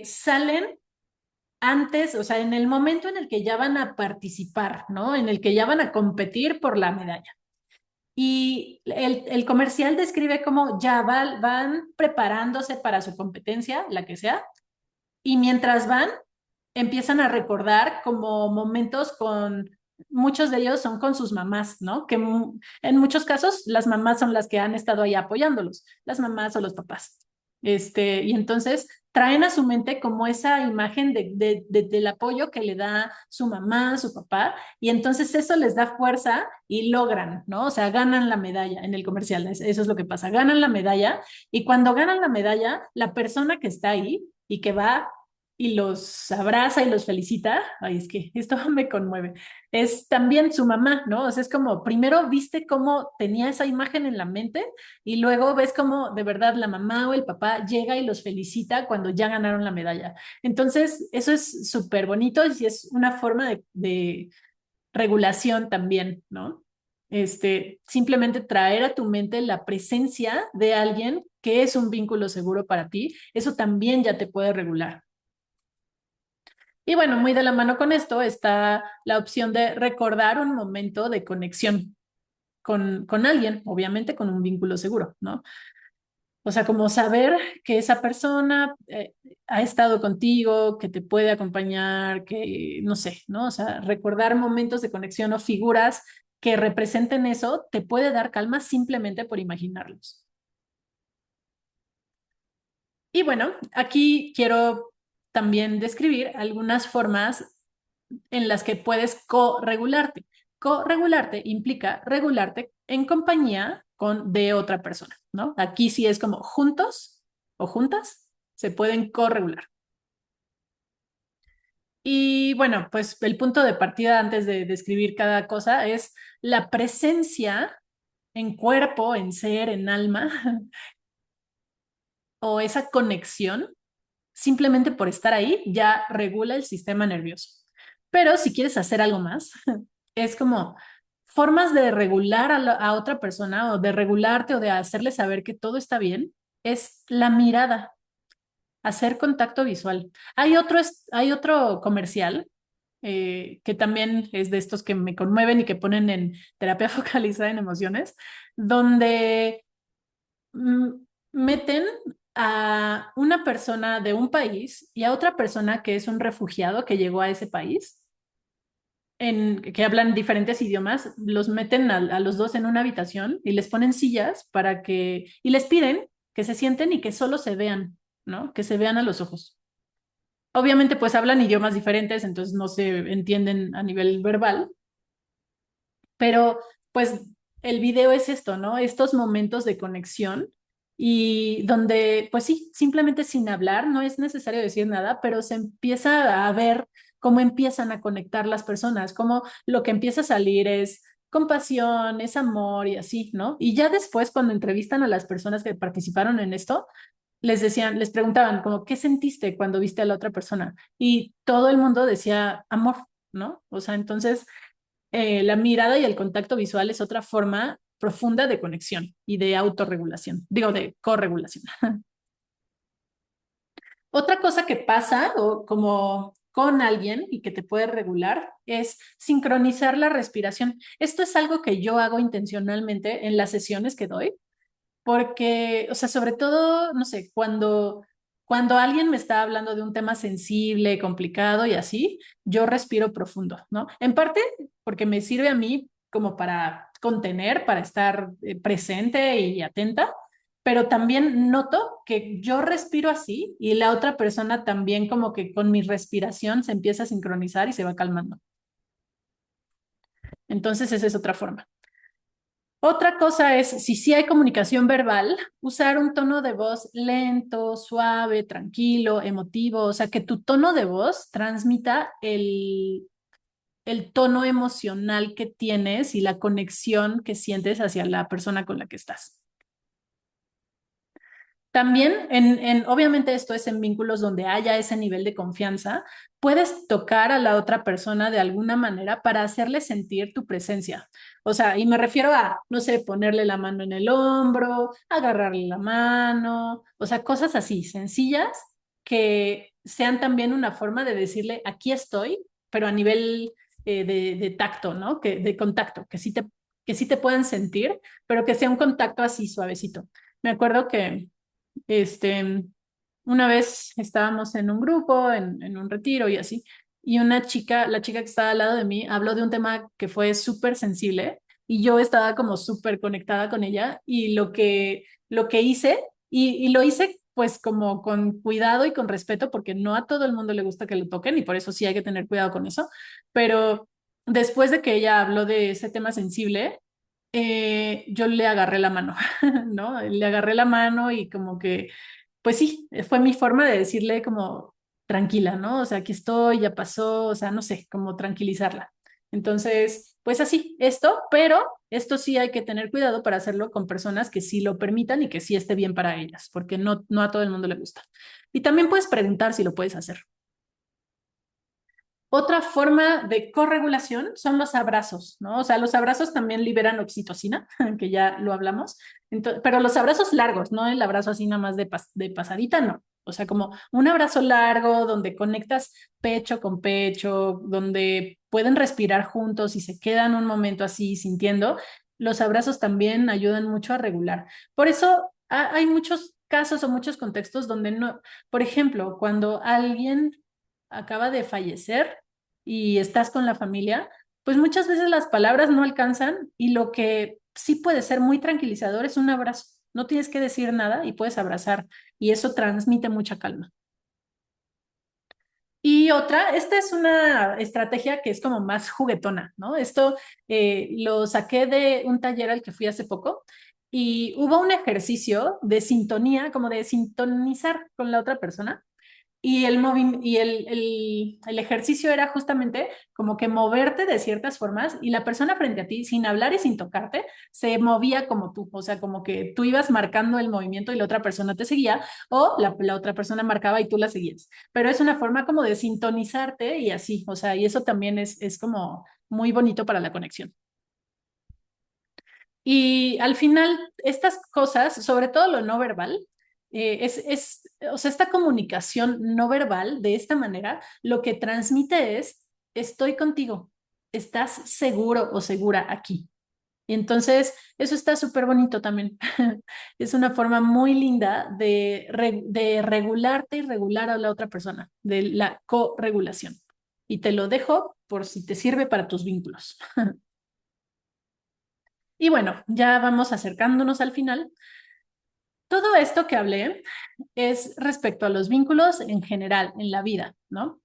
salen antes, o sea, en el momento en el que ya van a participar, ¿no? En el que ya van a competir por la medalla. Y el comercial describe cómo ya van preparándose para su competencia, la que sea, y mientras van, empiezan a recordar como momentos con, muchos de ellos son con sus mamás, ¿no? Que en muchos casos las mamás son las que han estado ahí apoyándolos, las mamás o los papás. Y entonces traen a su mente como esa imagen del apoyo que le da su mamá, su papá, y entonces eso les da fuerza y logran, ¿no? O sea, ganan la medalla en el comercial, eso es lo que pasa, ganan la medalla, y cuando ganan la medalla, la persona que está ahí y que va y los abraza y los felicita, ay, es que esto me conmueve, es también su mamá, ¿no? O sea, es como, primero viste cómo tenía esa imagen en la mente y luego ves cómo de verdad la mamá o el papá llega y los felicita cuando ya ganaron la medalla. Entonces, eso es súper bonito y es una forma de regulación también, ¿no? Simplemente traer a tu mente la presencia de alguien que es un vínculo seguro para ti, eso también ya te puede regular. Y bueno, muy de la mano con esto está la opción de recordar un momento de conexión con alguien, obviamente con un vínculo seguro, ¿no? O sea, como saber que esa persona ha estado contigo, que te puede acompañar, que no sé, ¿no? O sea, recordar momentos de conexión o figuras que representen eso te puede dar calma simplemente por imaginarlos. Y bueno, aquí quiero también describir algunas formas en las que puedes co-regularte. Co-regularte implica regularte en compañía de otra persona, ¿no? Aquí sí es como juntos o juntas se pueden co-regular. Y bueno, pues el punto de partida antes de describir cada cosa es la presencia en cuerpo, en ser, en alma, o esa conexión simplemente por estar ahí ya regula el sistema nervioso. Pero si quieres hacer algo más, es como formas de regular a otra persona o de regularte o de hacerle saber que todo está bien, es la mirada, hacer contacto visual. Hay otro comercial que también es de estos que me conmueven y que ponen en terapia focalizada en emociones, donde mm, meten a una persona de un país y a otra persona que es un refugiado que llegó a ese país, que hablan diferentes idiomas, los meten a los dos en una habitación y les ponen sillas y les piden que se sienten y que solo se vean, ¿no? Que se vean a los ojos. Obviamente, pues hablan idiomas diferentes, entonces no se entienden a nivel verbal, pero pues el video es esto, ¿no? Estos momentos de conexión y donde, pues sí, simplemente sin hablar, no es necesario decir nada, pero se empieza a ver cómo empiezan a conectar las personas, cómo lo que empieza a salir es compasión, es amor y así, ¿no? Y ya después, cuando entrevistan a las personas que participaron en esto, les preguntaban como, ¿qué sentiste cuando viste a la otra persona? Y todo el mundo decía amor, ¿no? O sea, entonces la mirada y el contacto visual es otra forma profunda de conexión y de autorregulación, digo, de corregulación. Otra cosa que pasa o como con alguien y que te puede regular es sincronizar la respiración. Esto es algo que yo hago intencionalmente en las sesiones que doy, porque, o sea, sobre todo, no sé, cuando alguien me está hablando de un tema sensible, complicado y así, yo respiro profundo, ¿no? En parte porque me sirve a mí como para contener, para estar presente y atenta, pero también noto que yo respiro así y la otra persona también como que con mi respiración se empieza a sincronizar y se va calmando. Entonces, esa es otra forma. Otra cosa es, si sí hay comunicación verbal, usar un tono de voz lento, suave, tranquilo, emotivo, o sea, que tu tono de voz transmita el tono emocional que tienes y la conexión que sientes hacia la persona con la que estás. También, obviamente esto es en vínculos donde haya ese nivel de confianza, puedes tocar a la otra persona de alguna manera para hacerle sentir tu presencia. O sea, y me refiero a, no sé, ponerle la mano en el hombro, agarrarle la mano, o sea, cosas así, sencillas, que sean también una forma de decirle, aquí estoy, pero a nivel de tacto, ¿no? De contacto, que sí te puedan sentir, pero que sea un contacto así suavecito. Me acuerdo que este, una vez estábamos en un grupo, en un retiro y así, y una chica, la chica que estaba al lado de mí, habló de un tema que fue súper sensible y yo estaba como súper conectada con ella y lo que hice, y lo hice pues como con cuidado y con respeto, porque no a todo el mundo le gusta que lo toquen y por eso sí hay que tener cuidado con eso, pero después de que ella habló de ese tema sensible, yo le agarré la mano, ¿no? Le agarré la mano y como que pues sí, fue mi forma de decirle como tranquila, ¿no? O sea, aquí estoy, ya pasó, o sea, no sé, como tranquilizarla. Entonces, pues así, pero esto sí hay que tener cuidado para hacerlo con personas que sí lo permitan y que sí esté bien para ellas, porque no a todo el mundo le gusta. Y también puedes preguntar si lo puedes hacer. Otra forma de corregulación son los abrazos, ¿no? O sea, los abrazos también liberan oxitocina, que ya lo hablamos, pero los abrazos largos, no el abrazo así nada más de pasadita, no. O sea, como un abrazo largo donde conectas pecho con pecho, donde pueden respirar juntos y se quedan un momento así sintiendo, los abrazos también ayudan mucho a regular. Por eso hay muchos casos o muchos contextos donde no, por ejemplo, cuando alguien acaba de fallecer y estás con la familia, pues muchas veces las palabras no alcanzan y lo que sí puede ser muy tranquilizador es un abrazo. No tienes que decir nada y puedes abrazar y eso transmite mucha calma. Y otra, esta es una estrategia que es como más juguetona, ¿no? Esto lo saqué de un taller al que fui hace poco y hubo un ejercicio de sintonía, como de sintonizar con la otra persona. Y el ejercicio era justamente como que moverte de ciertas formas y la persona frente a ti, sin hablar y sin tocarte, se movía como tú. O sea, como que tú ibas marcando el movimiento y la otra persona te seguía o la otra persona marcaba y tú la seguías. Pero es una forma como de sintonizarte y así. O sea, y eso también es como muy bonito para la conexión. Y al final, estas cosas, sobre todo lo no verbal, o sea, esta comunicación no verbal de esta manera, lo que transmite es, estoy contigo, estás seguro o segura aquí. Y entonces, eso está súper bonito también. Es una forma muy linda de regularte y regular a la otra persona, de la corregulación. Y te lo dejo por si te sirve para tus vínculos. Y bueno, ya vamos acercándonos al final. Todo esto que hablé es respecto a los vínculos en general, en la vida, ¿no?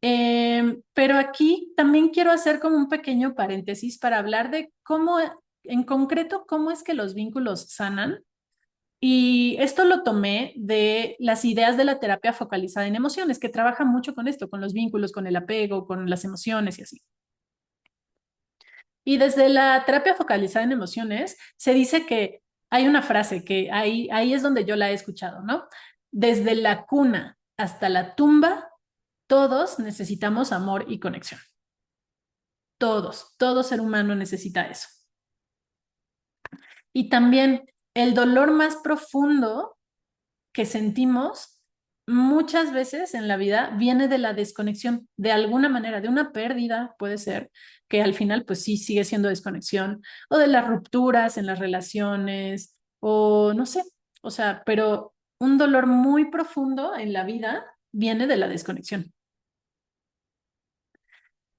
Pero aquí también quiero hacer como un pequeño paréntesis para hablar de cómo, en concreto, cómo es que los vínculos sanan. Y esto lo tomé de las ideas de la terapia focalizada en emociones, que trabaja mucho con esto, con los vínculos, con el apego, con las emociones y así. Y desde la terapia focalizada en emociones, se dice que hay una frase que ahí es donde yo la he escuchado, ¿no? Desde la cuna hasta la tumba, todos necesitamos amor y conexión. Todos, todo ser humano necesita eso. Y también el dolor más profundo que sentimos muchas veces en la vida viene de la desconexión, de alguna manera, de una pérdida, puede ser, que al final pues sí sigue siendo desconexión, o de las rupturas en las relaciones, o no sé, o sea, pero un dolor muy profundo en la vida viene de la desconexión.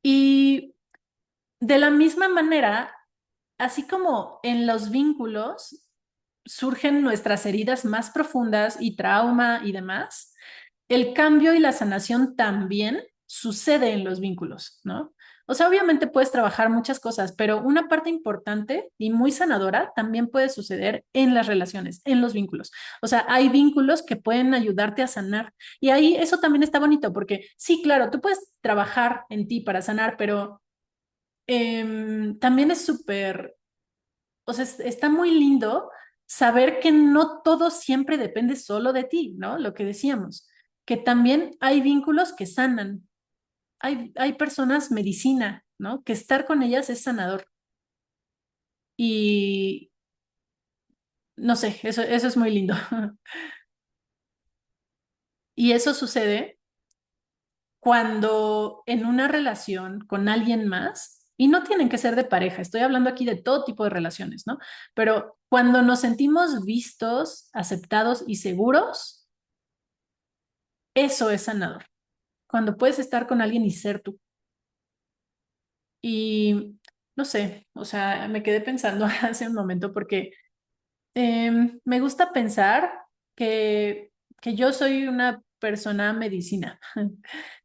Y de la misma manera, así como en los vínculos surgen nuestras heridas más profundas y trauma y demás, el cambio y la sanación también sucede en los vínculos, ¿no? O sea, obviamente puedes trabajar muchas cosas, pero una parte importante y muy sanadora también puede suceder en las relaciones, en los vínculos. O sea, hay vínculos que pueden ayudarte a sanar. Y ahí eso también está bonito, porque sí, claro, tú puedes trabajar en ti para sanar, pero también es súper, o sea, está muy lindo saber que no todo siempre depende solo de ti, ¿no? Lo que decíamos, que también hay vínculos que sanan, hay personas medicina, ¿no? Que estar con ellas es sanador. Y no sé, eso es muy lindo. Y eso sucede cuando en una relación con alguien más Y no tienen que ser de pareja, estoy hablando aquí de todo tipo de relaciones, ¿no? Pero cuando nos sentimos vistos, aceptados y seguros, eso es sanador. Cuando puedes estar con alguien y ser tú. Y no sé, o sea, me quedé pensando hace un momento porque me gusta pensar que, que yo soy una persona medicina.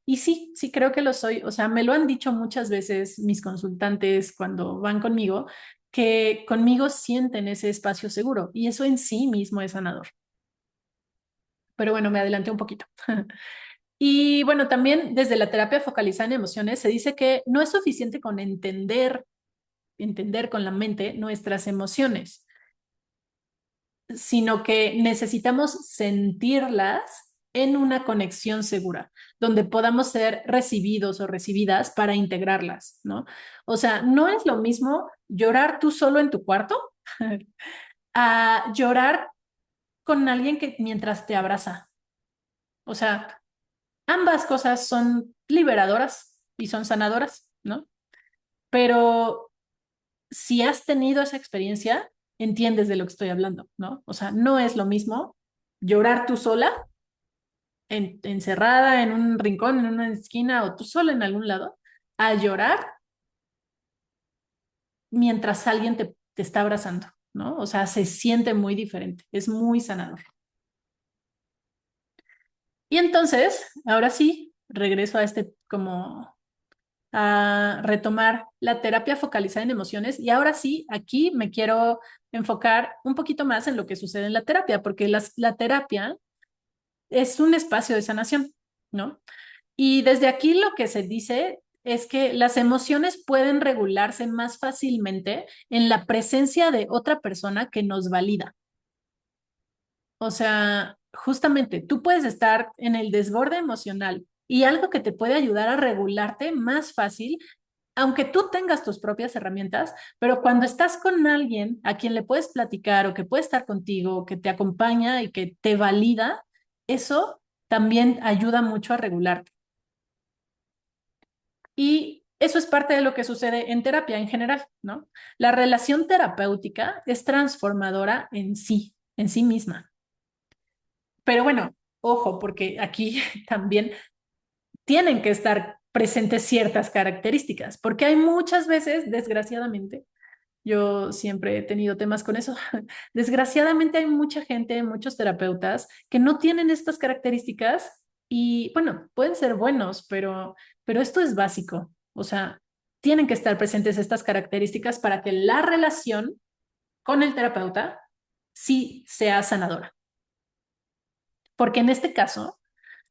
Y sí, sí creo que lo soy. O sea, me lo han dicho muchas veces mis consultantes cuando van conmigo, que conmigo sienten ese espacio seguro y eso en sí mismo es sanador. Pero bueno, me adelanté un poquito. Y bueno, también desde la terapia focalizada en emociones se dice que no es suficiente con entender con la mente nuestras emociones, sino que necesitamos sentirlas en una conexión segura, donde podamos ser recibidos o recibidas para integrarlas, ¿no? O sea, no es lo mismo llorar tú solo en tu cuarto a llorar con alguien que mientras te abraza. O sea, ambas cosas son liberadoras y son sanadoras, ¿no? Pero si has tenido esa experiencia, entiendes de lo que estoy hablando, ¿no? O sea, no es lo mismo llorar tú sola, encerrada en un rincón, en una esquina o tú sola en algún lado, a llorar mientras alguien te está abrazando, ¿no? O sea, se siente muy diferente, es muy sanador. Y entonces, ahora sí, regreso a este como a retomar la terapia focalizada en emociones. Y ahora sí, aquí me quiero enfocar un poquito más en lo que sucede en la terapia, porque la terapia es un espacio de sanación, ¿no? Y desde aquí lo que se dice es que las emociones pueden regularse más fácilmente en la presencia de otra persona que nos valida. O sea, justamente tú puedes estar en el desborde emocional y algo que te puede ayudar a regularte más fácil, aunque tú tengas tus propias herramientas, pero cuando estás con alguien a quien le puedes platicar o que puede estar contigo, que te acompaña y que te valida, eso también ayuda mucho a regularte. Y eso es parte de lo que sucede en terapia en general, ¿no? La relación terapéutica es transformadora en sí misma. Pero bueno, ojo, porque aquí también tienen que estar presentes ciertas características, porque hay muchas veces, desgraciadamente, yo siempre he tenido temas con eso, desgraciadamente hay mucha gente, muchos terapeutas que no tienen estas características y bueno, pueden ser buenos, pero esto es básico, o sea, tienen que estar presentes estas características para que la relación con el terapeuta sí sea sanadora, porque en este caso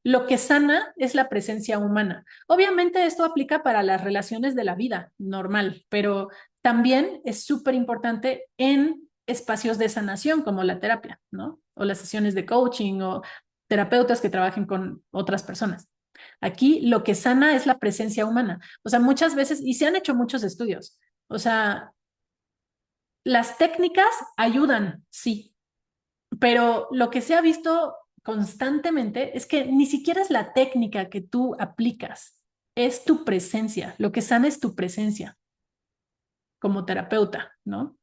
lo que sana es la presencia humana. Obviamente esto aplica para las relaciones de la vida normal, pero también es súper importante en espacios de sanación como la terapia, ¿no? O las sesiones de coaching o terapeutas que trabajen con otras personas. Aquí lo que sana es la presencia humana. O sea, muchas veces, y se han hecho muchos estudios, o sea, las técnicas ayudan, sí, pero lo que se ha visto constantemente es que ni siquiera es la técnica que tú aplicas, es tu presencia. Lo que sana es tu presencia como terapeuta, ¿no?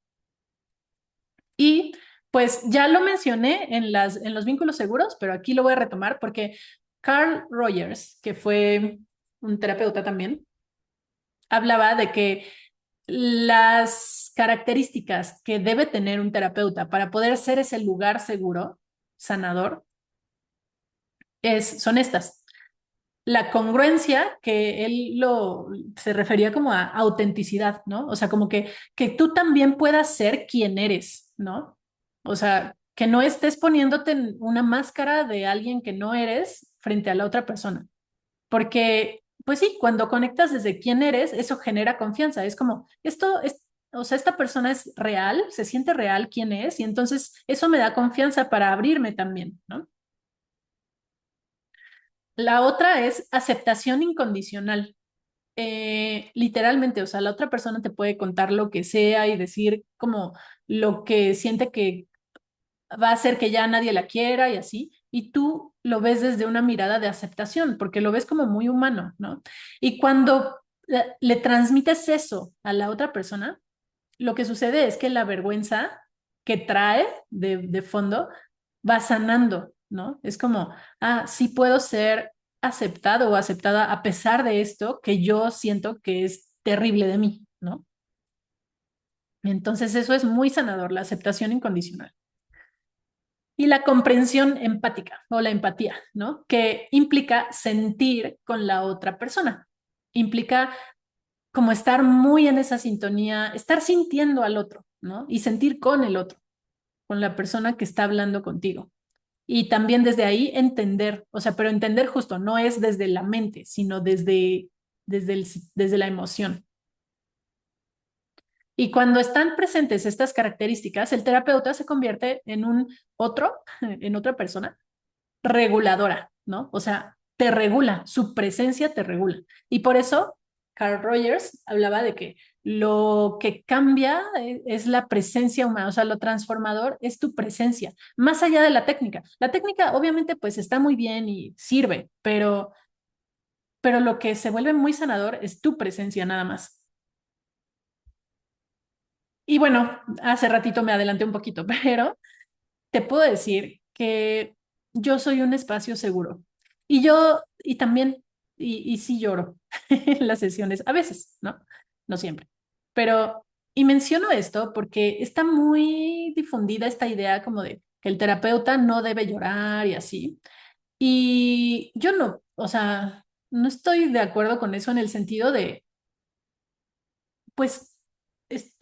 Y pues ya lo mencioné en los vínculos seguros, pero aquí lo voy a retomar porque Carl Rogers, que fue un terapeuta también, hablaba de que las características que debe tener un terapeuta para poder ser ese lugar seguro, sanador, son estas. La congruencia, que se refería como a autenticidad, ¿no? O sea, como que tú también puedas ser quien eres, ¿no? O sea, que no estés poniéndote en una máscara de alguien que no eres frente a la otra persona. Porque, pues sí, cuando conectas desde quién eres, eso genera confianza. Es como, o sea, esta persona es real, se siente real quién es, y entonces eso me da confianza para abrirme también, ¿no? La otra es aceptación incondicional. Literalmente, o sea, la otra persona te puede contar lo que sea y decir como lo que siente que va a hacer que ya nadie la quiera y así, y tú lo ves desde una mirada de aceptación, porque lo ves como muy humano, ¿no? Y cuando le transmites eso a la otra persona, lo que sucede es que la vergüenza que trae de fondo va sanando, ¿no? Es como, ah, sí puedo ser aceptado o aceptada a pesar de esto que yo siento que es terrible de mí, ¿no? Entonces eso es muy sanador, la aceptación incondicional. Y la comprensión empática o la empatía, ¿no? Que implica sentir con la otra persona. Implica como estar muy en esa sintonía, estar sintiendo al otro, ¿no? Y sentir con el otro, con la persona que está hablando contigo. Y también desde ahí entender, o sea, pero entender justo no es desde la mente, sino desde la emoción. Y cuando están presentes estas características, el terapeuta se convierte en un otro, en otra persona reguladora, ¿no? O sea, te regula, su presencia te regula. Y por eso Carl Rogers hablaba de que lo que cambia es la presencia humana, o sea, lo transformador es tu presencia, más allá de la técnica. La técnica obviamente pues está muy bien y sirve, pero lo que se vuelve muy sanador es tu presencia nada más. Y bueno, hace ratito me adelanté un poquito, pero te puedo decir que yo soy un espacio seguro. Y también, y sí lloro en las sesiones, a veces, ¿no? No siempre. Pero, y menciono esto porque está muy difundida esta idea como de que el terapeuta no debe llorar y así. Y yo no, o sea, no estoy de acuerdo con eso en el sentido de pues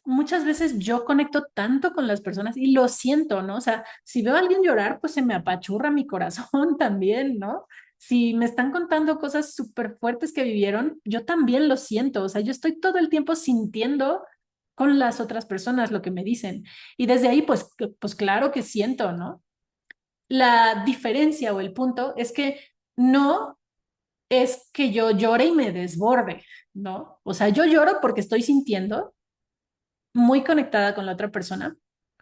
muchas veces yo conecto tanto con las personas y lo siento, ¿no? O sea, si veo a alguien llorar, pues se me apachurra mi corazón también, ¿no? Si me están contando cosas súper fuertes que vivieron, yo también lo siento, o sea, yo estoy todo el tiempo sintiendo con las otras personas lo que me dicen. Y desde ahí, pues claro que siento, ¿no? La diferencia o el punto es que no es que yo llore y me desborde, ¿no? O sea, yo lloro porque estoy sintiendo muy conectada con la otra persona,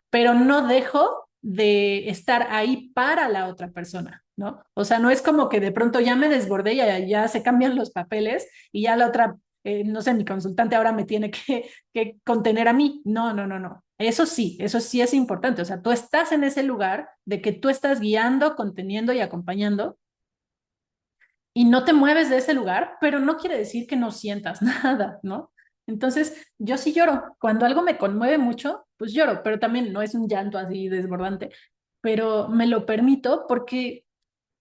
pero no dejo de estar ahí para la otra persona, ¿no? O sea, no es como que de pronto ya me desbordé y ya se cambian los papeles y ya la otra, no sé, mi consultante ahora me tiene que contener a mí. No, no, no, no. Eso sí es importante. O sea, tú estás en ese lugar de que tú estás guiando, conteniendo y acompañando y no te mueves de ese lugar, pero no quiere decir que no sientas nada, ¿no? Entonces, yo sí lloro. Cuando algo me conmueve mucho, pues lloro, pero también no es un llanto así desbordante, pero me lo permito porque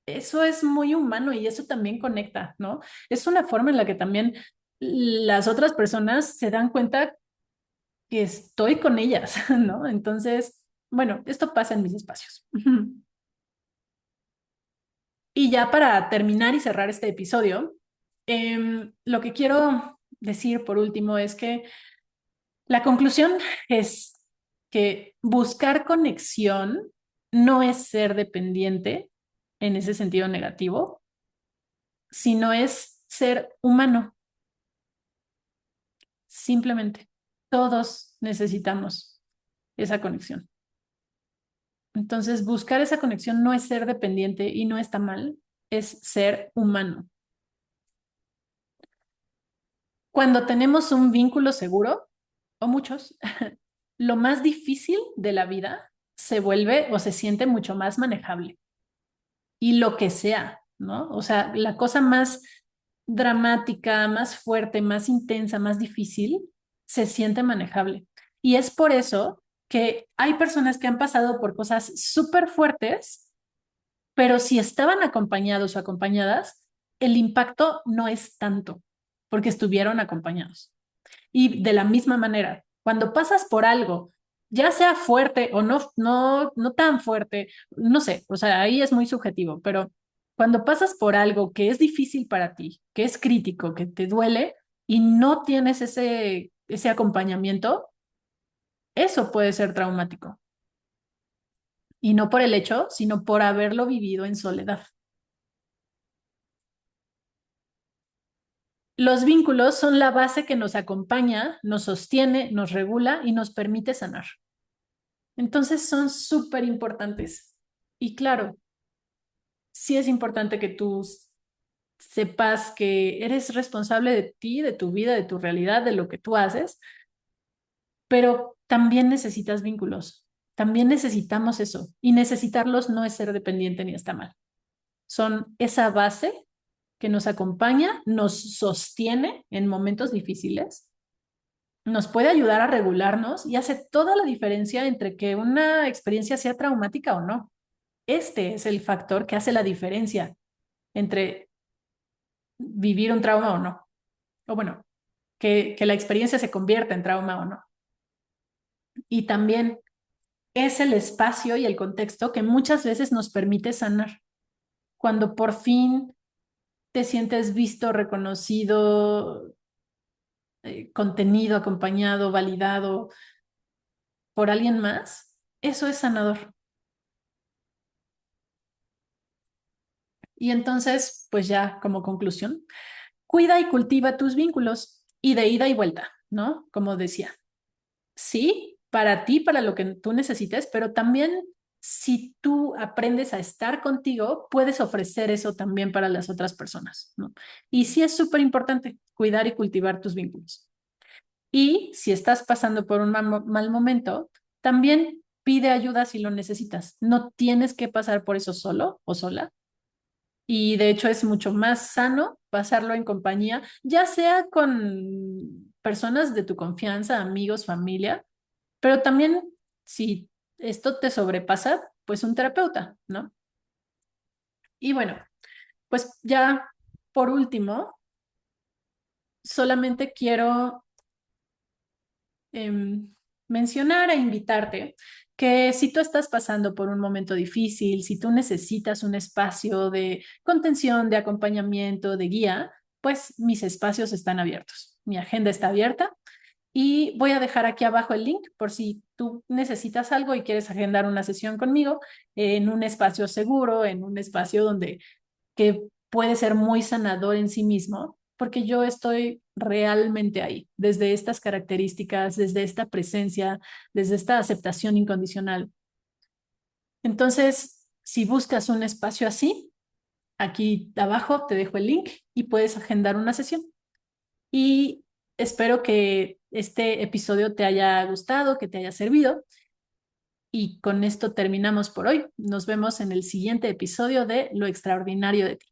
eso es muy humano y eso también conecta, ¿no? Es una forma en la que también las otras personas se dan cuenta que estoy con ellas, ¿no? Entonces, bueno, esto pasa en mis espacios. Y ya para terminar y cerrar este episodio, lo que quiero decir por último es que la conclusión es que buscar conexión no es ser dependiente en ese sentido negativo, sino es ser humano, simplemente. Todos necesitamos esa conexión. Entonces, buscar esa conexión no es ser dependiente y no está mal, es ser humano. Cuando tenemos un vínculo seguro, o muchos, lo más difícil de la vida se vuelve o se siente mucho más manejable. Y lo que sea, ¿no? O sea, la cosa más dramática, más fuerte, más intensa, más difícil, se siente manejable. Y es por eso que hay personas que han pasado por cosas súper fuertes, pero si estaban acompañados o acompañadas, el impacto no es tanto, porque estuvieron acompañados. Y de la misma manera, cuando pasas por algo, ya sea fuerte o no tan fuerte, no sé, o sea, ahí es muy subjetivo, pero cuando pasas por algo que es difícil para ti, que es crítico, que te duele y no tienes ese acompañamiento, eso puede ser traumático. Y no por el hecho, sino por haberlo vivido en soledad. Los vínculos son la base que nos acompaña, nos sostiene, nos regula y nos permite sanar. Entonces son súper importantes. Y claro, sí es importante que tú sepas que eres responsable de ti, de tu vida, de tu realidad, de lo que tú haces, pero también necesitas vínculos, también necesitamos eso y necesitarlos no es ser dependiente ni está mal. Son esa base que nos acompaña, nos sostiene en momentos difíciles, nos puede ayudar a regularnos y hace toda la diferencia entre que una experiencia sea traumática o no. Este es el factor que hace la diferencia entre vivir un trauma o no. O bueno, que la experiencia se convierta en trauma o no. Y también es el espacio y el contexto que muchas veces nos permite sanar. Cuando por fin te sientes visto, reconocido, contenido, acompañado, validado por alguien más, eso es sanador. Y entonces, pues ya como conclusión, cuida y cultiva tus vínculos y de ida y vuelta, ¿no? Como decía, sí, para ti, para lo que tú necesites, pero también si tú aprendes a estar contigo, puedes ofrecer eso también para las otras personas, ¿no? Y sí es súper importante cuidar y cultivar tus vínculos. Y si estás pasando por un mal momento, también pide ayuda si lo necesitas. No tienes que pasar por eso solo o sola. Y de hecho es mucho más sano pasarlo en compañía, ya sea con personas de tu confianza, amigos, familia, pero también si esto te sobrepasa, pues un terapeuta, ¿no? Y bueno, pues ya por último, solamente quiero eh, mencionar e invitarte que si tú estás pasando por un momento difícil, si tú necesitas un espacio de contención, de acompañamiento, de guía, pues mis espacios están abiertos. Mi agenda está abierta y voy a dejar aquí abajo el link por si tú necesitas algo y quieres agendar una sesión conmigo en un espacio seguro, en un espacio donde que puede ser muy sanador en sí mismo, porque yo estoy realmente ahí, desde estas características, desde esta presencia, desde esta aceptación incondicional. Entonces, si buscas un espacio así, aquí abajo te dejo el link y puedes agendar una sesión. Y espero que este episodio te haya gustado, que te haya servido. Y con esto terminamos por hoy. Nos vemos en el siguiente episodio de Lo extraordinario de ti.